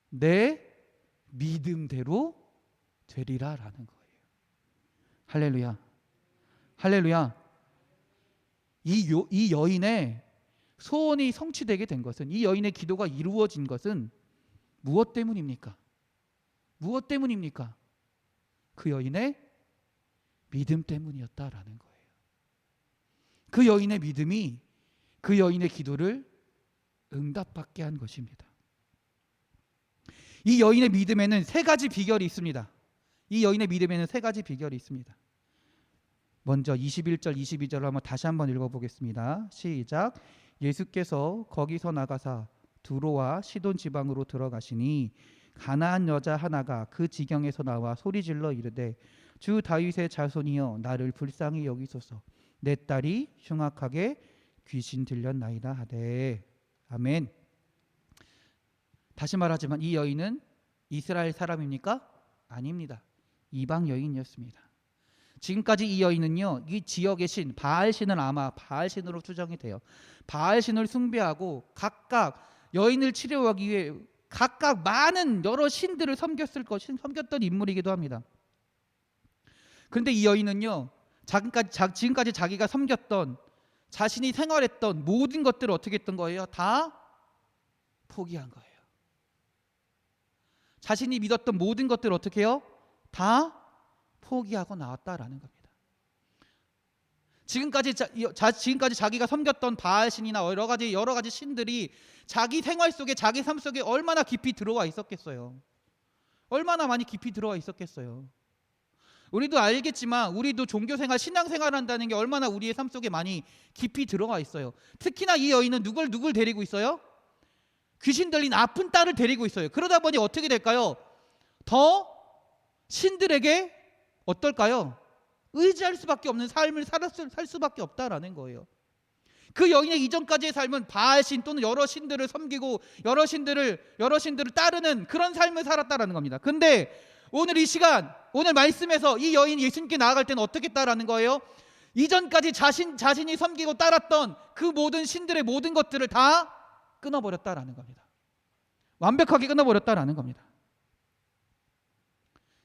내 믿음대로 되리라라는 거예요. 할렐루야, 할렐루야. 이 여인의 소원이 성취되게 된 것은, 이 여인의 기도가 이루어진 것은 무엇 때문입니까? 무엇 때문입니까? 그 여인의 믿음 때문이었다라는 거예요. 그 여인의 믿음이 그 여인의 기도를 응답받게 한 것입니다. 이 여인의 믿음에는 세 가지 비결이 있습니다. 이 여인의 믿음에는 세 가지 비결이 있습니다. 먼저 21절 22절을 한번 다시 한번 읽어보겠습니다. 시작. 예수께서 거기서 나가사 두로와 시돈 지방으로 들어가시니 가나안 여자 하나가 그 지경에서 나와 소리질러 이르되 주 다윗의 자손이여 나를 불쌍히 여기소서, 내 딸이 흉악하게 귀신 들렸나이다 하되. 아멘. 다시 말하지만 이 여인은 이스라엘 사람입니까? 아닙니다. 이방 여인이었습니다. 지금까지 이 여인은요, 이 지역의 신 바알신을 아마 바알신으로 추정이 돼요. 바알신을 숭배하고 각각 여인을 치료하기 위해 각각 많은 여러 신들을 섬겼던 인물이기도 합니다. 그런데 이 여인은요, 지금까지 자기가 섬겼던, 자신이 생활했던 모든 것들을 어떻게 했던 거예요? 다 포기한 거예요. 자신이 믿었던 모든 것들을 어떻게 해요? 다 포기하고 나왔다라는 겁니다. 지금까지 자기가 섬겼던 바알신이나 여러 가지 신들이 자기 생활 속에, 자기 삶 속에 얼마나 깊이 들어와 있었겠어요. 얼마나 많이 깊이 들어와 있었겠어요. 우리도 알겠지만 우리도 종교생활, 신앙생활 한다는 게 얼마나 우리의 삶 속에 많이 깊이 들어와 있어요. 특히나 이 여인은 누굴 데리고 있어요? 귀신 들린 아픈 딸을 데리고 있어요. 그러다 보니 어떻게 될까요? 더 신들에게 어떨까요? 의지할 수밖에 없는 삶을 살 수밖에 없다라는 거예요. 그 여인의 이전까지의 삶은 바알신 또는 여러 신들을 섬기고 여러 신들을 따르는 그런 삶을 살았다라는 겁니다. 근데 오늘 이 시간, 오늘 말씀에서 이 여인이 예수님께 나아갈 때는 어떻게 했다라는 거예요? 이전까지 자신이 섬기고 따랐던 그 모든 신들의 모든 것들을 다 끊어버렸다라는 겁니다. 완벽하게 끊어버렸다라는 겁니다.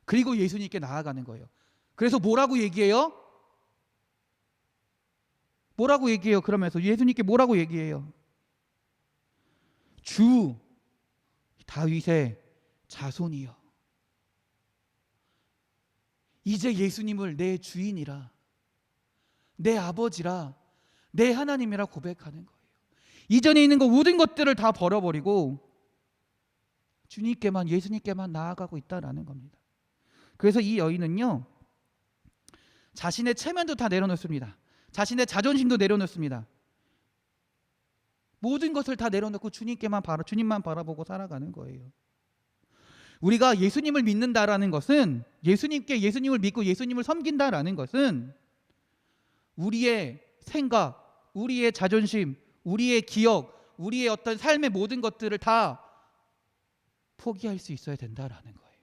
그리고 예수님께 나아가는 거예요. 그래서 뭐라고 얘기해요? 그러면서 예수님께 뭐라고 얘기해요? 주 다윗의 자손이여, 이제 예수님을 내 주인이라, 내 아버지라, 내 하나님이라 고백하는 거예요. 이전에 있는 모든 것들을 다 버려버리고 주님께만, 예수님께만 나아가고 있다라는 겁니다. 그래서 이 여인은요, 자신의 체면도 다 내려놓습니다. 자신의 자존심도 내려놓습니다. 모든 것을 다 내려놓고 주님만 바라보고 살아가는 거예요. 우리가 예수님을 믿는다라는 것은, 예수님을 믿고 예수님을 섬긴다라는 것은 우리의 생각, 우리의 자존심, 우리의 기억, 우리의 어떤 삶의 모든 것들을 다 포기할 수 있어야 된다라는 거예요.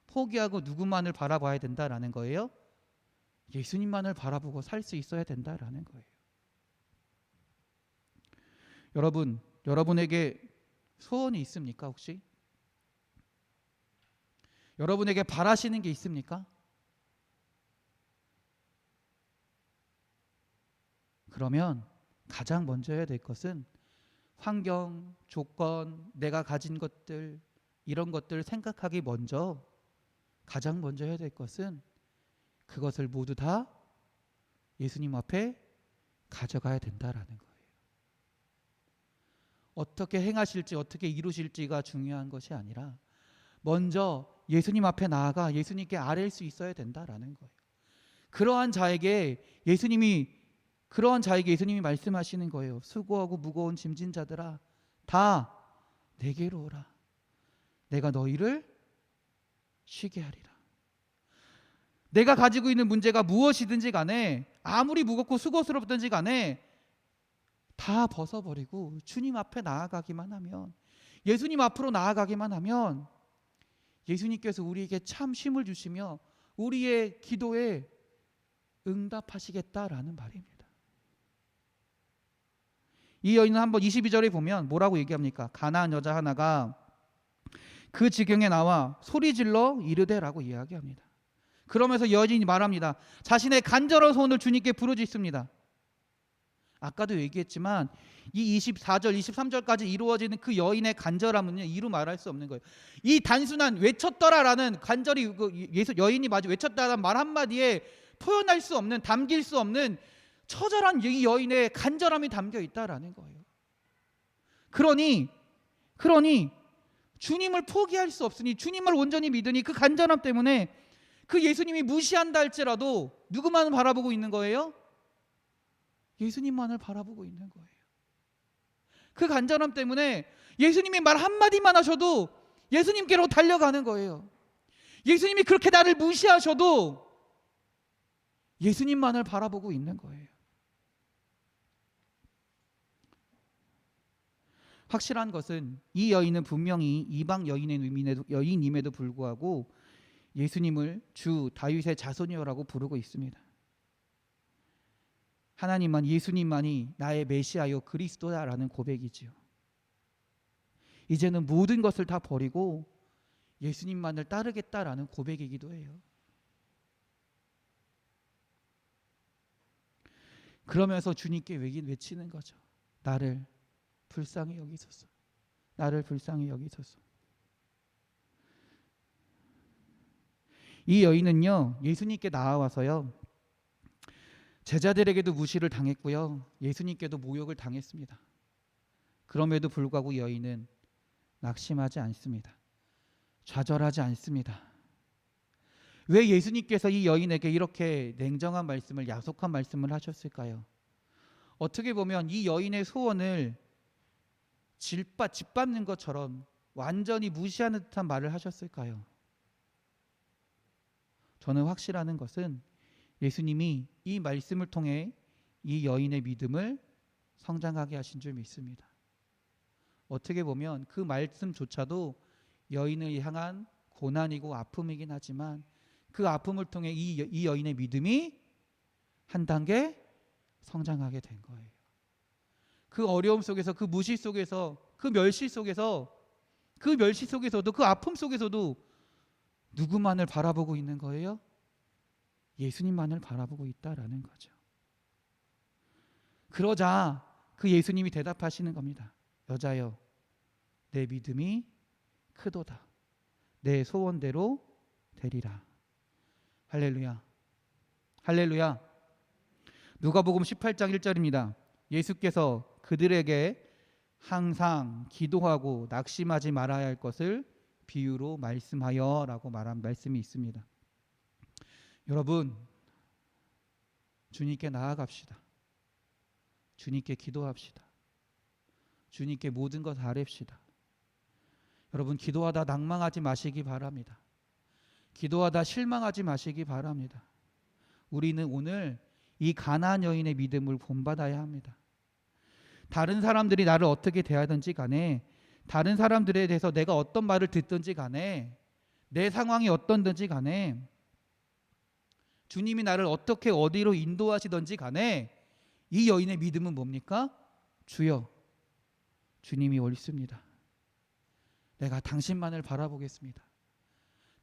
포기하고 누구만을 바라봐야 된다라는 거예요? 예수님만을 바라보고 살 수 있어야 된다라는 거예요. 여러분에게 소원이 있습니까, 혹시? 여러분에게 바라시는 게 있습니까? 그러면 가장 먼저 해야 될 것은 환경, 조건, 내가 가진 것들, 이런 것들을 생각하기 먼저 가장 먼저 해야 될 것은 그것을 모두 다 예수님 앞에 가져가야 된다라는 거예요. 어떻게 행하실지, 어떻게 이루실지가 중요한 것이 아니라 먼저 예수님 앞에 나아가 예수님께 아뢰일 수 있어야 된다라는 거예요. 그러한 자에게 예수님이 말씀하시는 거예요. 수고하고 무거운 짐진 자들아, 다 내게로 오라. 내가 너희를 쉬게 하리라. 내가 가지고 있는 문제가 무엇이든지 간에, 아무리 무겁고 수고스럽든지 간에 다 벗어버리고 주님 앞에 나아가기만 하면, 예수님 앞으로 나아가기만 하면 예수님께서 우리에게 참 힘을 주시며 우리의 기도에 응답하시겠다라는 말입니다. 이 여인은 한번 22절에 보면 뭐라고 얘기합니까? 가나안 여자 하나가 그 지경에 나와 소리질러 이르되라고 이야기합니다. 그러면서 여인이 말합니다. 자신의 간절한 소원을 주님께 부르짖습니다. 아까도 얘기했지만 이 24절, 23절까지 이루어지는 그 여인의 간절함은요, 이루 말할 수 없는 거예요. 이 단순한 외쳤더라라는 간절히 여인이 마치 외쳤다라는 말 한마디에 표현할 수 없는, 담길 수 없는 처절한 이 여인의 간절함이 담겨 있다라는 거예요. 그러니 주님을 포기할 수 없으니, 주님을 온전히 믿으니 그 간절함 때문에 그 예수님이 무시한다 할지라도 누구만을 바라보고 있는 거예요? 예수님만을 바라보고 있는 거예요. 그 간절함 때문에 예수님이 말 한마디만 하셔도 예수님께로 달려가는 거예요. 예수님이 그렇게 나를 무시하셔도 예수님만을 바라보고 있는 거예요. 확실한 것은 이 여인은 분명히 이방 여인임에도 불구하고 예수님을 주 다윗의 자손이여라고 부르고 있습니다. 하나님만, 예수님만이 나의 메시아요 그리스도다라는 고백이지요. 이제는 모든 것을 다 버리고 예수님만을 따르겠다라는 고백이기도 해요. 그러면서 주님께 외치는 거죠. 나를 불쌍히 여기소서. 나를 불쌍히 여기소서. 이 여인은요, 예수님께 나와서요, 제자들에게도 무시를 당했고요, 예수님께도 모욕을 당했습니다. 그럼에도 불구하고 여인은 낙심하지 않습니다. 좌절하지 않습니다. 왜 예수님께서 이 여인에게 이렇게 냉정한 말씀을, 야속한 말씀을 하셨을까요? 어떻게 보면 이 여인의 소원을 짓밟는 것처럼 완전히 무시하는 듯한 말을 하셨을까요? 저는 확실한 것은 예수님이 이 말씀을 통해 이 여인의 믿음을 성장하게 하신 줄 믿습니다. 어떻게 보면 그 말씀조차도 여인을 향한 고난이고 아픔이긴 하지만 그 아픔을 통해 이 여인의 믿음이 한 단계 성장하게 된 거예요. 그 어려움 속에서, 그 무시 속에서, 그 멸시 속에서도, 그 아픔 속에서도 누구만을 바라보고 있는 거예요? 예수님만을 바라보고 있다라는 거죠. 그러자 그 예수님이 대답하시는 겁니다. 여자여, 내 믿음이 크도다. 내 소원대로 되리라. 할렐루야. 할렐루야. 누가복음 18장 1절입니다. 예수께서 그들에게 항상 기도하고 낙심하지 말아야 할 것을 비유로 말씀하여 라고 말한 말씀이 있습니다. 여러분, 주님께 나아갑시다. 주님께 기도합시다. 주님께 모든 것 아뢰시다. 여러분, 기도하다 낭망하지 마시기 바랍니다. 기도하다 실망하지 마시기 바랍니다. 우리는 오늘 이 가나안 여인의 믿음을 본받아야 합니다. 다른 사람들이 나를 어떻게 대하든지 간에, 다른 사람들에 대해서 내가 어떤 말을 듣든지 간에, 내 상황이 어떤든지 간에, 주님이 나를 어떻게 어디로 인도하시든지 간에 이 여인의 믿음은 뭡니까? 주여, 주님이 옳습니다. 내가 당신만을 바라보겠습니다.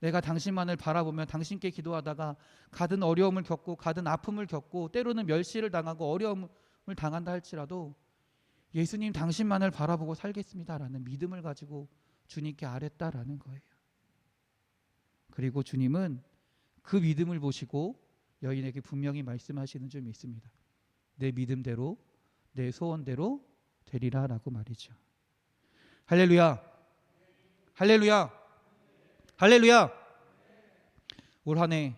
내가 당신만을 바라보며 당신께 기도하다가 가든 어려움을 겪고 가든 아픔을 겪고 때로는 멸시를 당하고 어려움을 당한다 할지라도 예수님 당신만을 바라보고 살겠습니다라는 믿음을 가지고 주님께 아뢰다라는 거예요. 그리고 주님은 그 믿음을 보시고 여인에게 분명히 말씀하시는 줄 믿습니다. 내 믿음대로, 내 소원대로 되리라 라고 말이죠. 할렐루야. 할렐루야. 할렐루야. 올 한 해,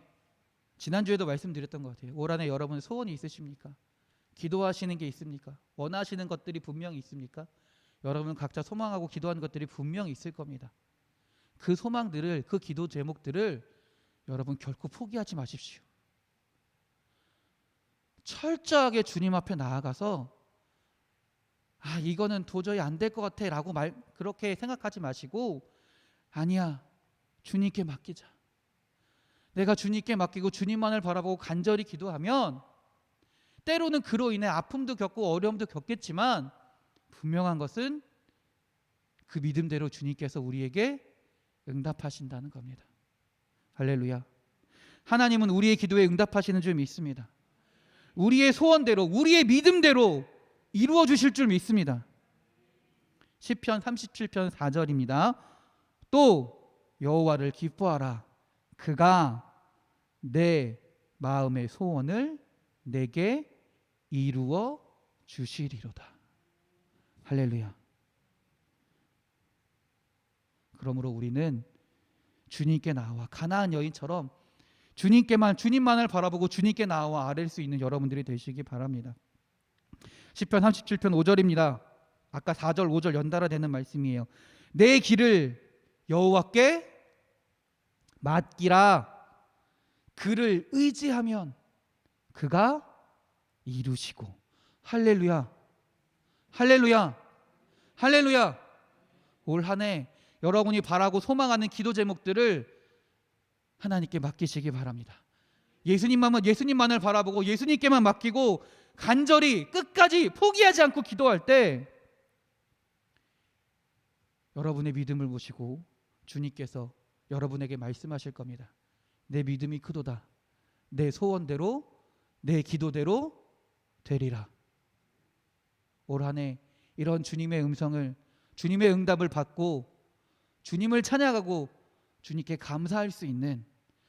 지난주에도 말씀드렸던 것 같아요. 올 한 해 여러분 소원이 있으십니까? 기도하시는 게 있습니까? 원하시는 것들이 분명히 있습니까? 여러분 각자 소망하고 기도하는 것들이 분명히 있을 겁니다. 그 소망들을, 그 기도 제목들을 여러분 결코 포기하지 마십시오. 철저하게 주님 앞에 나아가서 이거는 도저히 안 될 것 같아 라고 그렇게 생각하지 마시고, 아니야, 주님께 맡기자. 내가 주님께 맡기고 주님만을 바라보고 간절히 기도하면 때로는 그로 인해 아픔도 겪고 어려움도 겪겠지만 분명한 것은 그 믿음대로 주님께서 우리에게 응답하신다는 겁니다. 할렐루야. 하나님은 우리의 기도에 응답하시는 줄 믿습니다. 우리의 소원대로, 우리의 믿음대로 이루어 주실 줄 믿습니다. 시편 37편 4절입니다. 또 여호와를 기뻐하라. 그가 내 마음의 소원을 내게 이루어 주시리로다. 할렐루야. 그러므로 우리는 주님께 나와 가나안 여인처럼 주님만을 바라보고 주님께 나와 아뢰 수 있는 여러분들이 되시기 바랍니다. 시편 37편 5절입니다. 아까 4절 5절 연달아 되는 말씀이에요. 내 길을 여호와께 맡기라. 그를 의지하면 그가 이루시고. 할렐루야. 할렐루야. 할렐루야. 올 한 해 여러분이 바라고 소망하는 기도 제목들을 하나님께 맡기시기 바랍니다. 예수님만을 바라보고 예수님께만 맡기고 간절히 끝까지 포기하지 않고 기도할 때 여러분의 믿음을 보시고 주님께서 여러분에게 말씀하실 겁니다. 내 믿음이 크도다. 내 소원대로 내 기도대로 되리라. 올 한 해 이런 주님의 음성을, 주님의 응답을 받고 주님을 찬양하고 주님께 감사할 수 있는,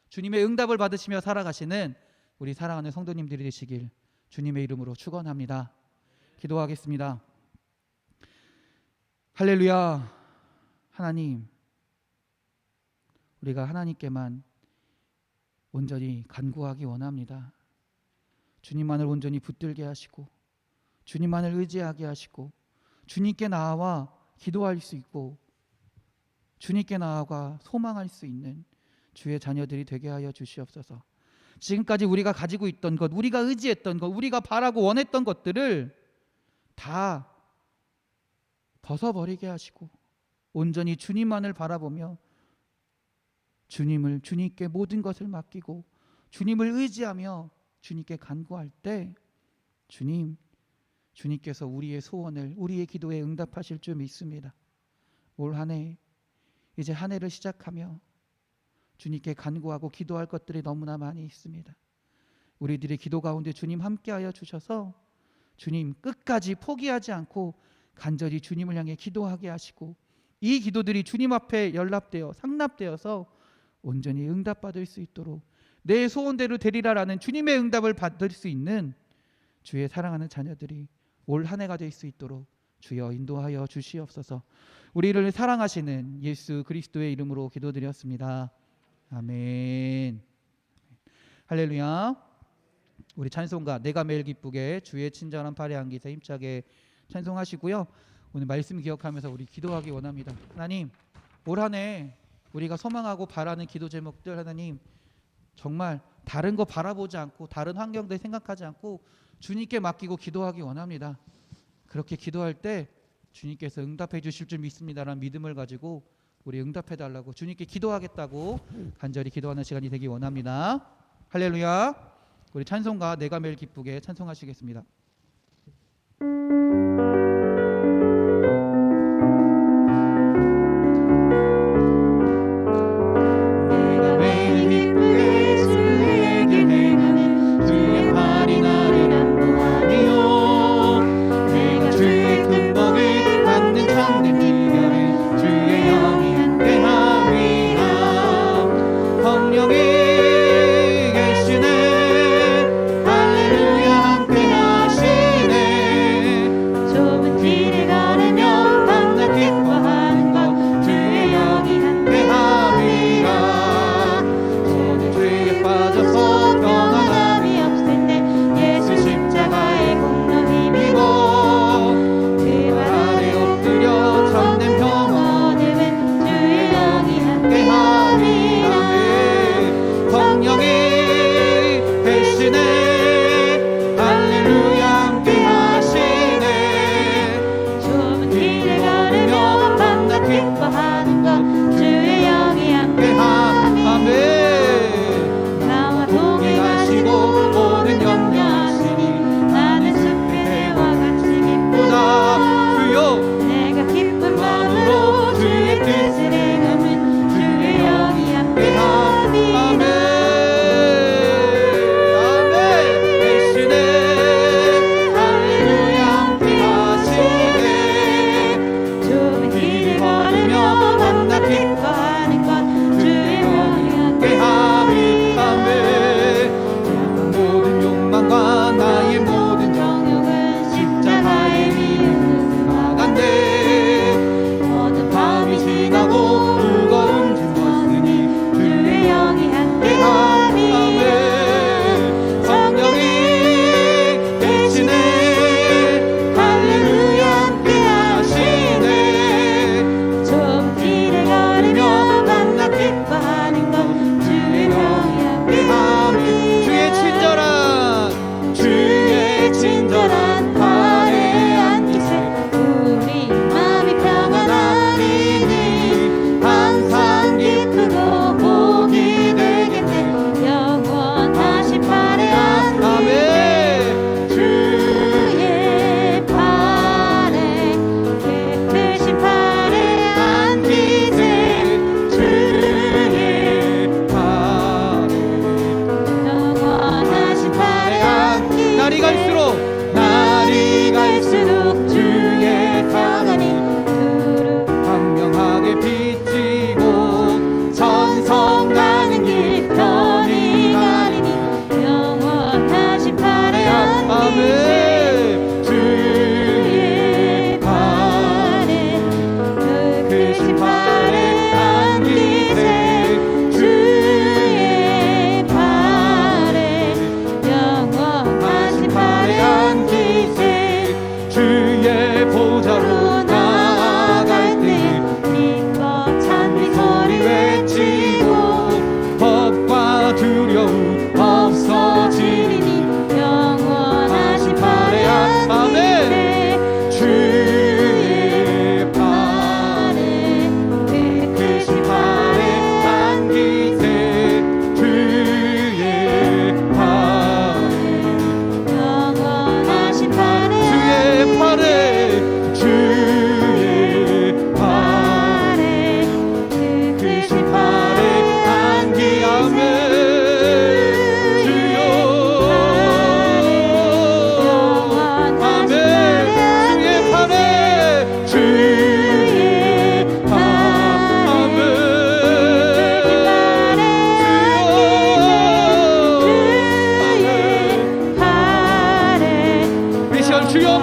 주님의 응답을 받으시며 살아가시는 우리 사랑하는 성도님들이 되시길 주님의 이름으로 축원합니다. 기도하겠습니다. 할렐루야. 하나님, 우리가 하나님께만 온전히 간구하기 원합니다. 주님만을 온전히 붙들게 하시고 주님만을 의지하게 하시고 주님께 나아와 기도할 수 있고 주님께 나아가 소망할 수 있는 주의 자녀들이 되게 하여 주시옵소서. 지금까지 우리가 가지고 있던 것, 우리가 의지했던 것, 우리가 바라고 원했던 것들을 다 벗어버리게 하시고 온전히 주님만을 바라보며 주님께 모든 것을 맡기고 주님을 의지하며 주님께 간구할 때 주님께서 우리의 소원을, 우리의 기도에 응답하실 줄 믿습니다. 올 한 해, 이제 한 해를 시작하며 주님께 간구하고 기도할 것들이 너무나 많이 있습니다. 우리들의 기도 가운데 주님 함께하여 주셔서 주님 끝까지 포기하지 않고 간절히 주님을 향해 기도하게 하시고 이 기도들이 주님 앞에 연락되어 상납되어서 온전히 응답받을 수 있도록 내 소원대로 되리라라는 주님의 응답을 받을 수 있는 주의 사랑하는 자녀들이 올 한 해가 될 수 있도록 주여 인도하여 주시옵소서. 우리를 사랑하시는 예수 그리스도의 이름으로 기도드렸습니다. 아멘. 할렐루야. 우리 찬송가 내가 매일 기쁘게 주의 친절한 팔에 안기세 힘차게 찬송하시고요. 오늘 말씀 기억하면서 우리 기도하기 원합니다. 하나님, 올 한 해 우리가 소망하고 바라는 기도 제목들 하나님 정말 다른 거 바라보지 않고 다른 환경들 생각하지 않고 주님께 맡기고 기도하기 원합니다. 그렇게 기도할 때 주님께서 응답해 주실 줄 믿습니다라는 믿음을 가지고 우리 응답해 달라고 주님께 기도하겠다고 간절히 기도하는 시간이 되기 원합니다. 할렐루야. 우리 찬송가 내가 매일 기쁘게 찬송하시겠습니다. 성령이 계시네 할렐루야 함께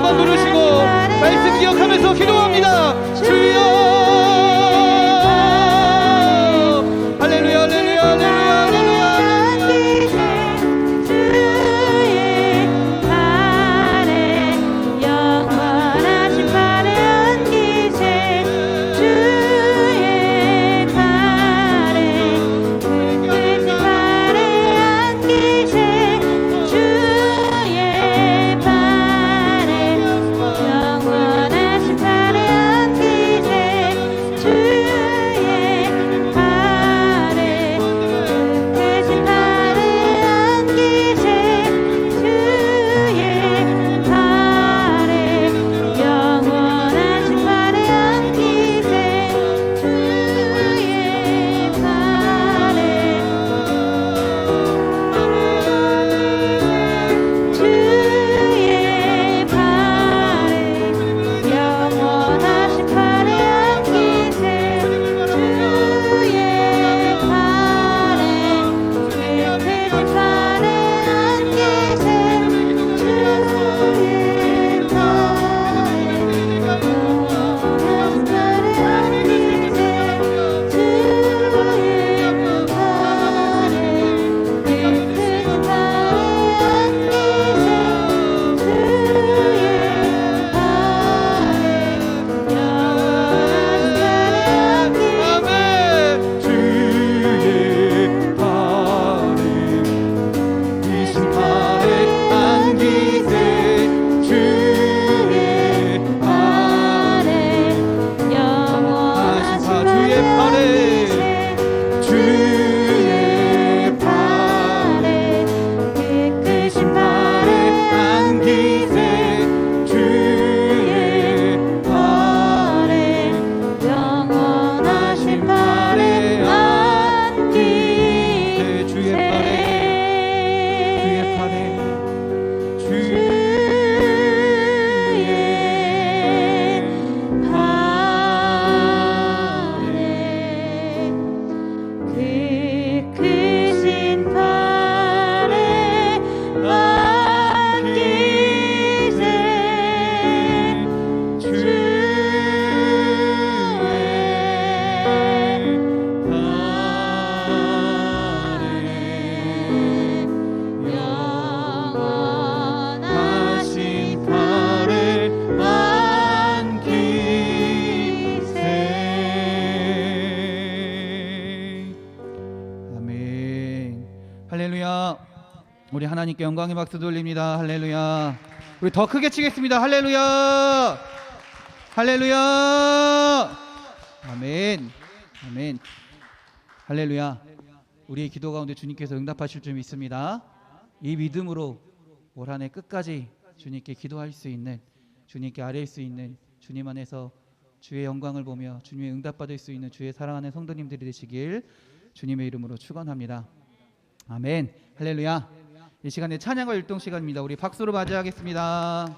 한번 부르시고 말씀 기억하면서 기도합니다. 주여 할렐루야 할렐루야 할렐루야 할렐루야. 할렐루야. 우리 하나님께 영광의 박수 돌립니다. 할렐루야. 우리 더 크게 치겠습니다. 할렐루야. 할렐루야. 아멘. 아멘. 할렐루야. 우리의 기도 가운데 주님께서 응답하실 줄 믿습니다. 이 믿음으로 올 한 해 끝까지 주님께 기도할 수 있는, 주님께 아뢰일 수 있는, 주님 안에서 주의 영광을 보며 주님의 응답받을 수 있는 주의 사랑하는 성도님들이 되시길 주님의 이름으로 축원합니다. 아멘. 할렐루야. 이 시간에 찬양과 율동 시간입니다. 우리 박수로 맞이하겠습니다.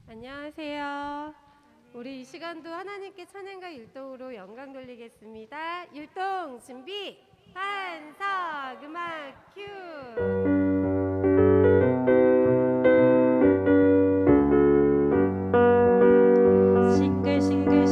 안녕하세요. 우리 이 시간도 하나님께 찬양과 율동으로 영광 돌리겠습니다. 율동 준비, 반석 음악 큐. 싱글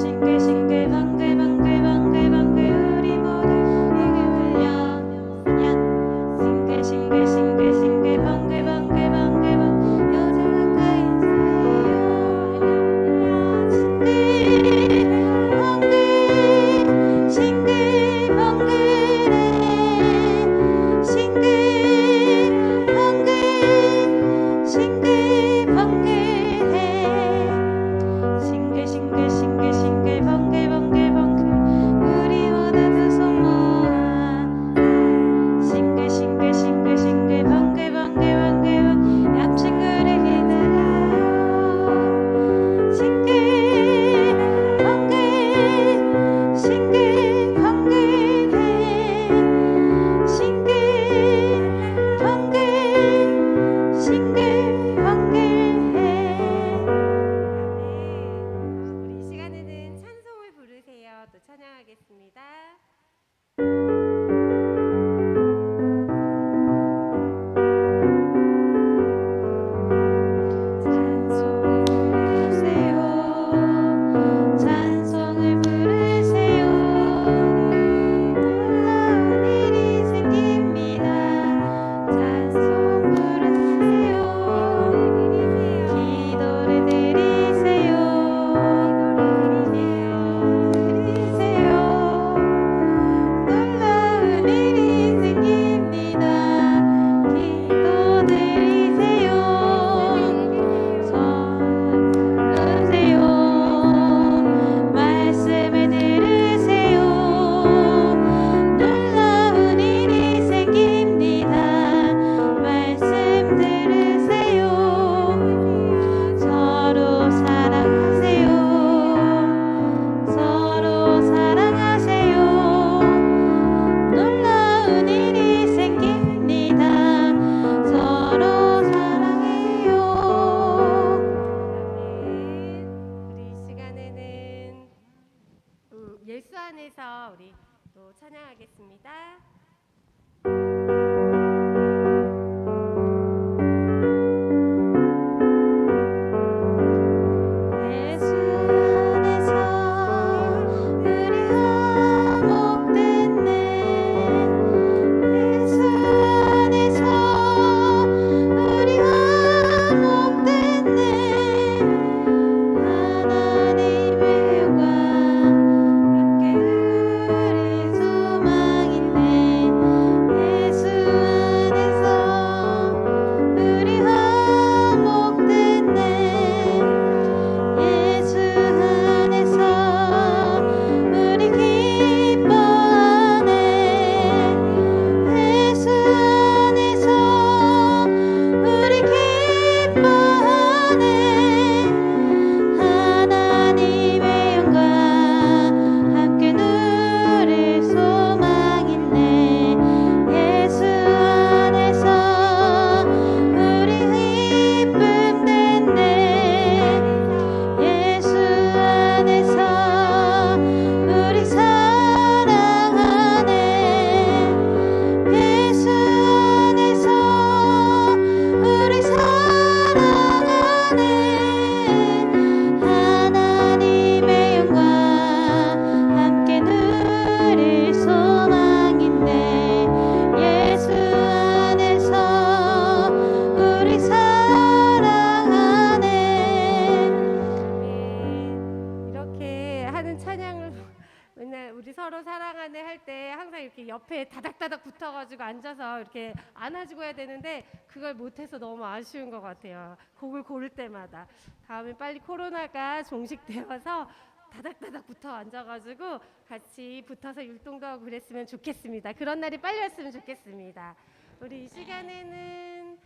다닥다닥 붙어가지고 앉아서 이렇게 안아주고 해야 되는데 그걸 못해서 너무 아쉬운 것 같아요. 곡을 고를 때마다. 다음에 빨리 코로나가 종식되어서 다닥다닥 붙어 앉아가지고 같이 붙어서 율동도 하고 그랬으면 좋겠습니다. 그런 날이 빨리 왔으면 좋겠습니다. 우리 이 시간에는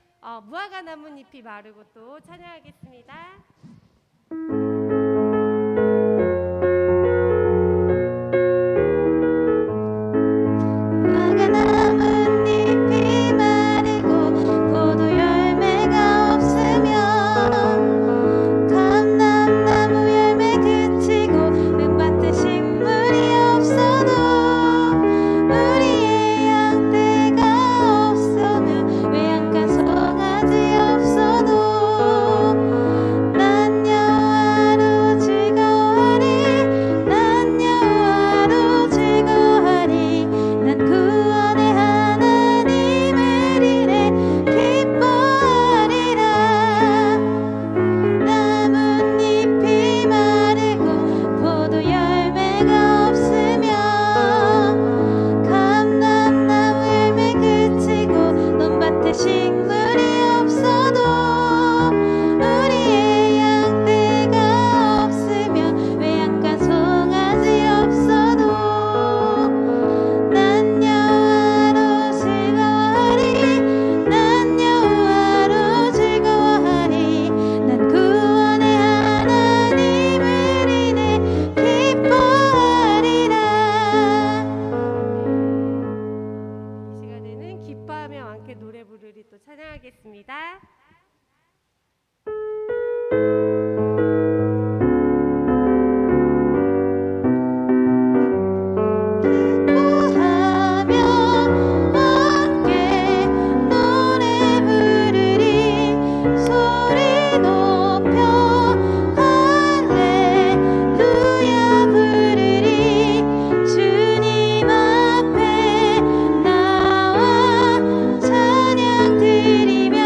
무화과 나뭇잎이 마르고 또 찬양하겠습니다. 무화과 나뭇잎이 마르고 포도 열매가 없으면 감람나무 열매 그치고 은밭에 식물이 없어도 우리의 양떼가 없으면 외양간 송아지 없어도 난 여호와로 즐거워하리 난 여호와로 즐거워하리 난 구원의 하나님을 이래 기뻐하리라 나뭇잎이 마르고 포도 열매가 없으면 감람나무 열매 그치고 논밭에 식물이 없어도 우리의 양떼가 없으면 외양간 송아지 없어도 난 여호와로 즐거워하리 난 여호와로 즐거워하리 난 구원의 하나님을 이래 기뻐하리라. 이 시간에는 기뻐하며 함께 노래 부르리 또 찬양하겠습니다. 기뻐하며 함께 노래 부르리 소리 높여 할렐루야 부르리 주님 앞에 나와 찬양 드리며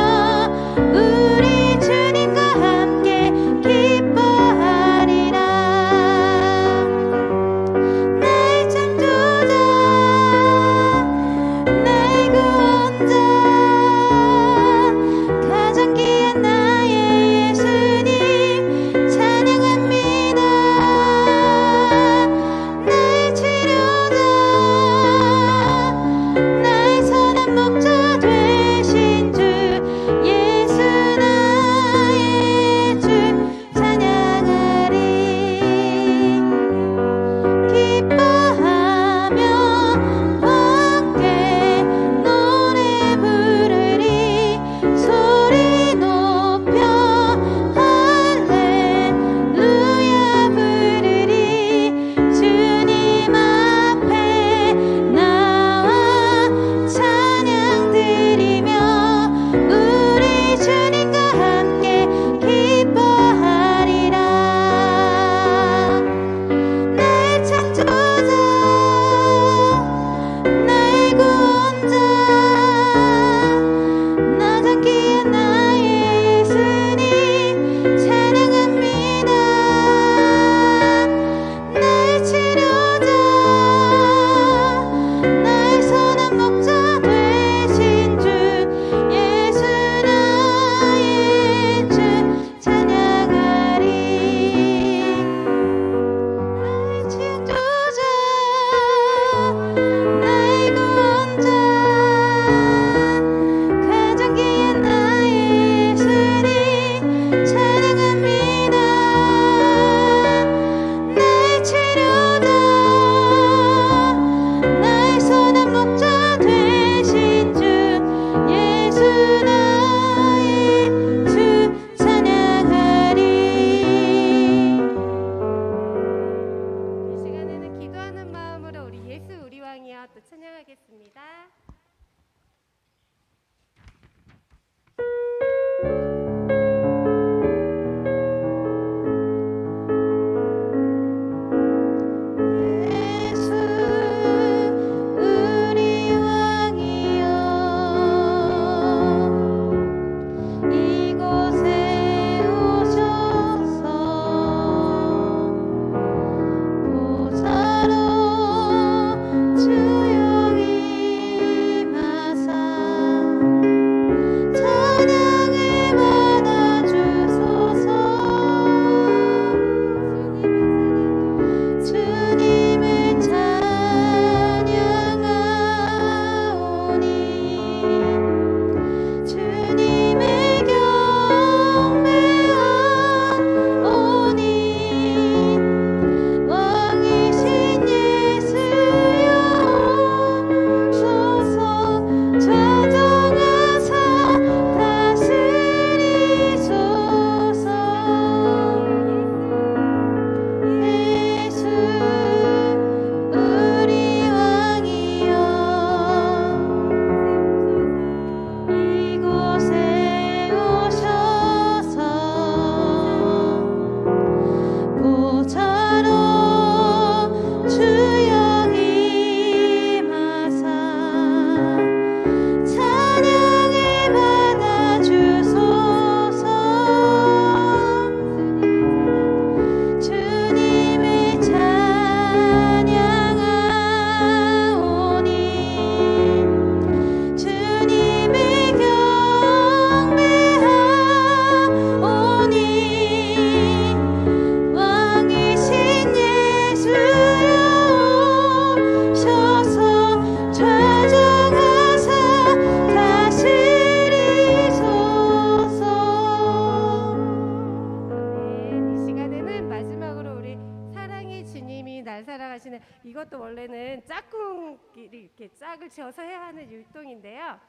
이것도 원래는 짝꿍끼리 이렇게 짝을 지어서 해야 하는 율동인데요.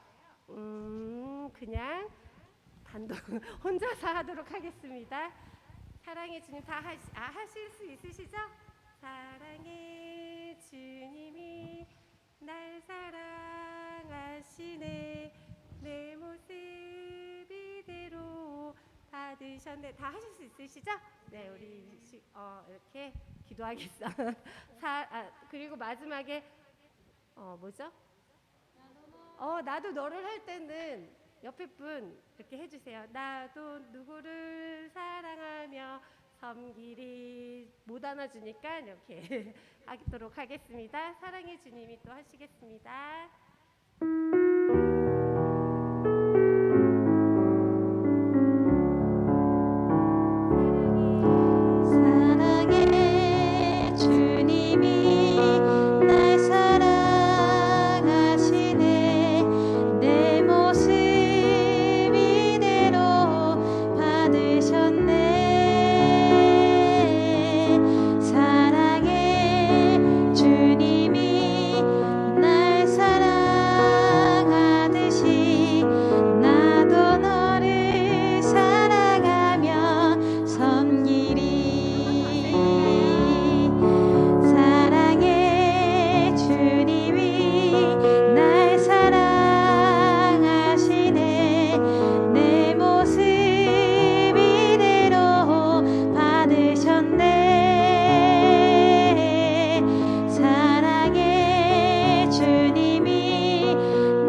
그냥 단독 혼자서 하도록 하겠습니다. 사랑의 주님 다 하실 수 있으시죠? 사랑의 주님이 날 사랑하시네 내 모습 이대로 받으셨네. 다 하실 수 있으시죠? 네, 우리 이렇게 기도하겠어. 그리고 마지막에 뭐죠? 나도 너를 할 때는 옆에 분 이렇게 해주세요. 나도 누구를 사랑하며 섬기리. 못 안아주니까 이렇게 하도록 하겠습니다. 사랑의 주님이 또 하시겠습니다. 사랑의 주님이 날 사랑하시네 내 모습 이대로 받으셨네 사랑의 주님이 날 사랑하듯이 나도 너를 사랑하며 섬기리 사랑의 주님이 날 사랑하시네 내 모습 이대로 받으셨네 사랑의 주님이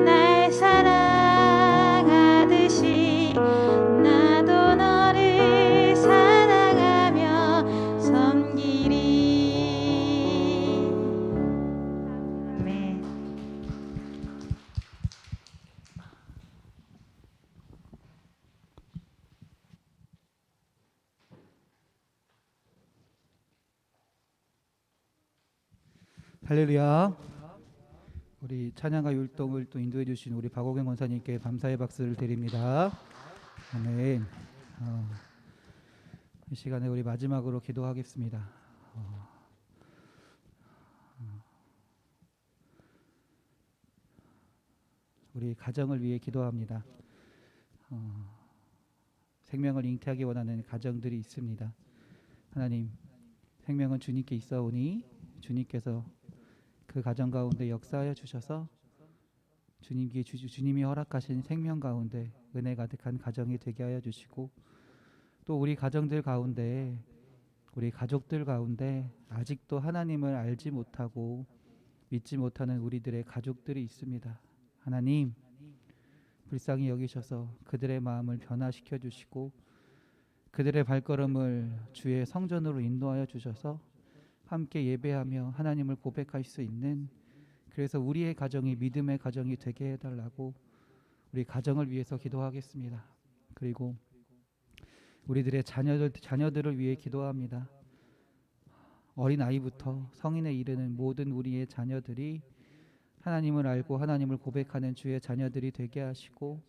날 사랑하듯이 나도 너를 사랑하며 섬기리 아멘. 할렐루야. 우리 찬양과 율동을 또 인도해 주신 우리 박옥영 권사님께 감사의 박수를 드립니다. 아멘. 이 시간에 우리 마지막으로 기도하겠습니다. 우리 가정을 위해 기도합니다. 생명을 잉태하기 원하는 가정들이 있습니다. 하나님, 생명은 주님께 있사오니 주님께서 그 가정 가운데 역사하여 주셔서 주님이 허락하신 생명 가운데 은혜 가득한 가정이 되게 하여 주시고 또 우리 가정들 가운데 우리 가족들 가운데 아직도 하나님을 알지 못하고 믿지 못하는 우리들의 가족들이 있습니다. 하나님 불쌍히 여기셔서 그들의 마음을 변화시켜 주시고 그들의 발걸음을 주의 성전으로 인도하여 주셔서 함께 예배하며 하나님을 고백할 수 있는 그래서 우리의 가정이 믿음의 가정이 되게 해달라고 우리 가정을 위해서 기도하겠습니다. 그리고 우리들의 자녀들을 위해 기도합니다. 어린아이부터 성인에 이르는 모든 우리의 자녀들이 하나님을 알고 하나님을 고백하는 주의 자녀들이 되게 하시고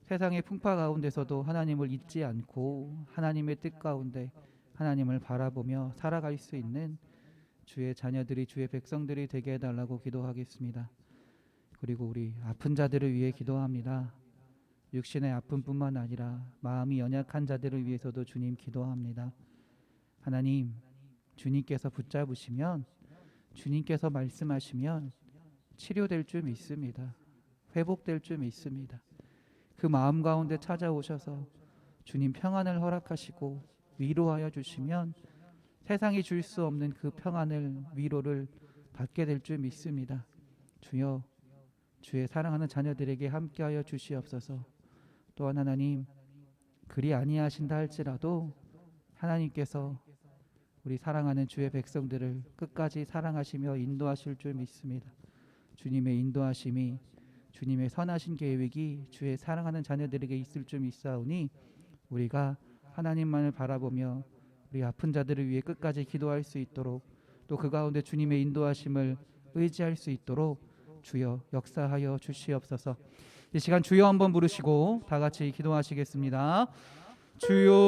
세상의 풍파 가운데서도 하나님을 잊지 않고 하나님의 뜻 가운데 하나님을 바라보며 살아갈 수 있는 주의 자녀들이 주의 백성들이 되게 해달라고 기도하겠습니다. 그리고 우리 아픈 자들을 위해 기도합니다. 육신의 아픔뿐만 아니라 마음이 연약한 자들을 위해서도 주님 기도합니다. 하나님, 주님께서 붙잡으시면 주님께서 말씀하시면 치료될 줄 믿습니다. 회복될 줄 믿습니다. 그 마음 가운데 찾아오셔서 주님 평안을 허락하시고 위로하여 주시면 세상이 줄 수 없는 그 평안을 위로를 받게 될 줄 믿습니다. 주여 주의 사랑하는 자녀들에게 함께하여 주시옵소서. 또한 하나님 그리 아니하신다 할지라도 하나님께서 우리 사랑하는 주의 백성들을 끝까지 사랑하시며 인도하실 줄 믿습니다. 주님의 인도하심이 주님의 선하신 계획이 주의 사랑하는 자녀들에게 있을 줄 믿사오니 우리가 하나님만을 바라보며 우리 아픈 자들을 위해 끝까지 기도할 수 있도록 또 그 가운데 주님의 인도하심을 의지할 수 있도록 주여 역사하여 주시옵소서. 이 시간 주여 한번 부르시고 다 같이 기도하시겠습니다. 주여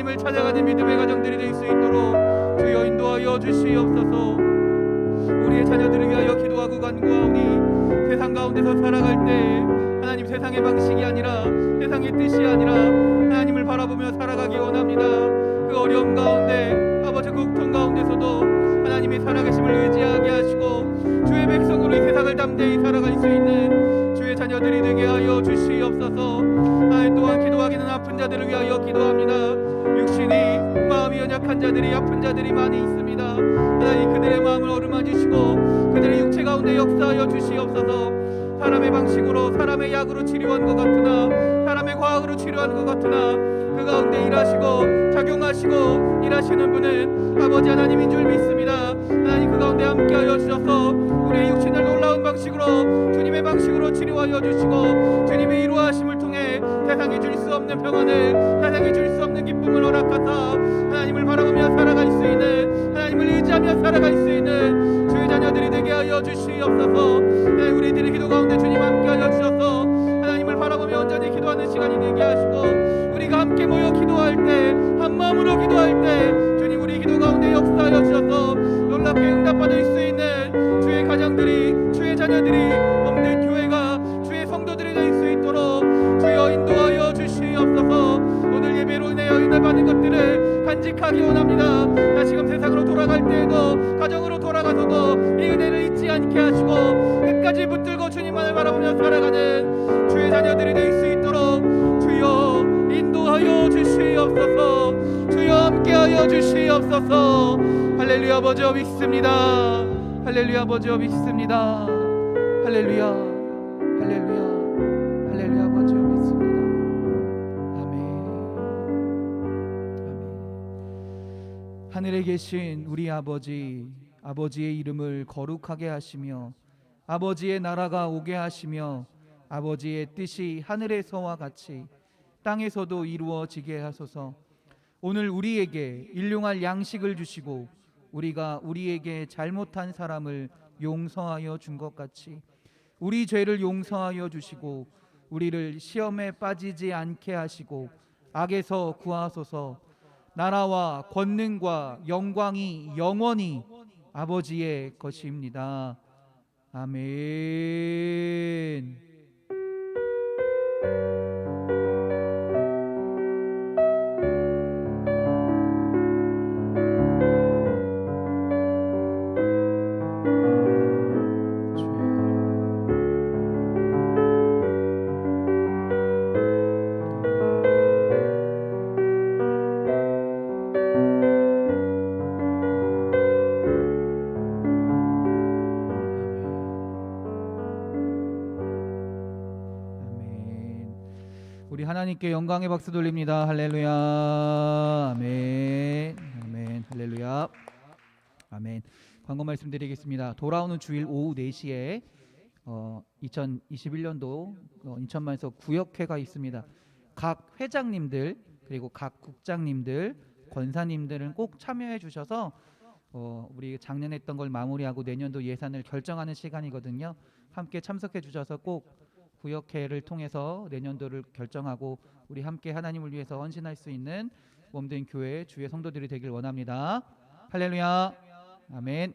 하나님을 찾아가는 믿음의 가정들이 될 수 있도록 주여 인도하여 주시옵소서. 우리의 자녀들을 위하여 기도하고 간구하오니 세상 가운데서 살아갈 때 하나님 세상의 방식이 아니라 세상의 뜻이 아니라 하나님을 바라보며 살아가기 원합니다. 그 어려움 가운데 아버지 그 고통 가운데서도 하나님의 살아계심을 의지하게 하시고 주의 백성으로 이 세상을 담대히 살아갈 수 있는 주의 자녀들이 되게 하여 주시옵소서. 하나님 또한 기도하기는 아픈 자들을 위하여 기도합니다. 육신이 마음이 연약한 자들이 아픈 자들이 많이 있습니다. 하나님 그들의 마음을 어루만져 주시고 그들의 육체 가운데 역사하여 주시옵소서. 사람의 방식으로 사람의 약으로 치료한 것 같으나 사람의 과학으로 치료한 것 같으나 그 가운데 일하시고 작용하시고 일하시는 분은 아버지 하나님인 줄 믿습니다. 하나님 그 가운데 함께하여 주셔서 우리의 육신을 놀라운 방식으로 주님의 방식으로 치료하여 주시고 주님의 이루하심을 통해 세상이 줄 수 없는 평안을 세상이 줄 수 없는 기쁨을 허락하사 하나님을 바라보며 살아갈 수 있는 하나님을 의지하며 살아갈 수 있는 주의 자녀들이 되게 하여 주시옵소서. 하나님 우리들의 기도 가운데 주님 함께하여 주셔서 하나님을 바라보며 온전히 기도하는 시간이 되게 하시고 우리가 함께 모여 기도할 때 한 마음으로 기도할 때 주님 우리 기도 가운데 역사하여 주셔서 놀랍게 응답받을 수 있는 주의 가정들이 주의 자녀들이 없는 교회가 주의 성도들이 될 수 있도록 주여 인도하여 주시옵소서. 오늘 예배로 인하여 은혜 받은 것들을 간직하기 원합니다. 다시금 세상으로 돌아갈 때에도 가정으로 돌아가서도 이 은혜를 잊지 않게 하시고 끝까지 붙들고 주님만을 바라보며 살아가는 주의 자녀들이 될 수 있도록 주여 인도하여 주시옵소서. 주여 함께하여 주시옵소서. 할렐루야 아버지여 믿습니다. 할렐루야 아버지여 믿습니다. 할렐루야 할렐루야 할렐루야 아버지여 믿습니다. 아멘 아멘. 하늘에 계신 우리 아버지, 아버지의 이름을 거룩하게 하시며 아버지의 나라가 오게 하시며 아버지의 뜻이 하늘에서와 같이 땅에서도 이루어지게 하소서. 오늘 우리에게 일용할 양식을 주시고 우리가 우리에게 잘못한 사람을 용서하여 준 것 같이 우리 죄를 용서하여 주시고 우리를 시험에 빠지지 않게 하시고 악에서 구하소서. 나라와 권능과 영광이 영원히 아버지의 것입니다. 아멘. 우리 하나님께 영광의 박수 돌립니다. 할렐루야. 아멘. 아멘. 할렐루야. 아멘. 광고 말씀드리겠습니다. 돌아오는 주일 오후 4시에 2021년도 인천만에서 구역회가 있습니다. 각 회장님들 그리고 각 국장님들 권사님들은 꼭 참여해 주셔서 우리 작년에 했던 걸 마무리하고 내년도 예산을 결정하는 시간이거든요. 함께 참석해 주셔서 꼭 구역회를 통해서 내년도를 결정하고 우리 함께 하나님을 위해서 헌신할 수 있는 몸된 교회 주의 성도들이 되길 원합니다. 할렐루야. 아멘.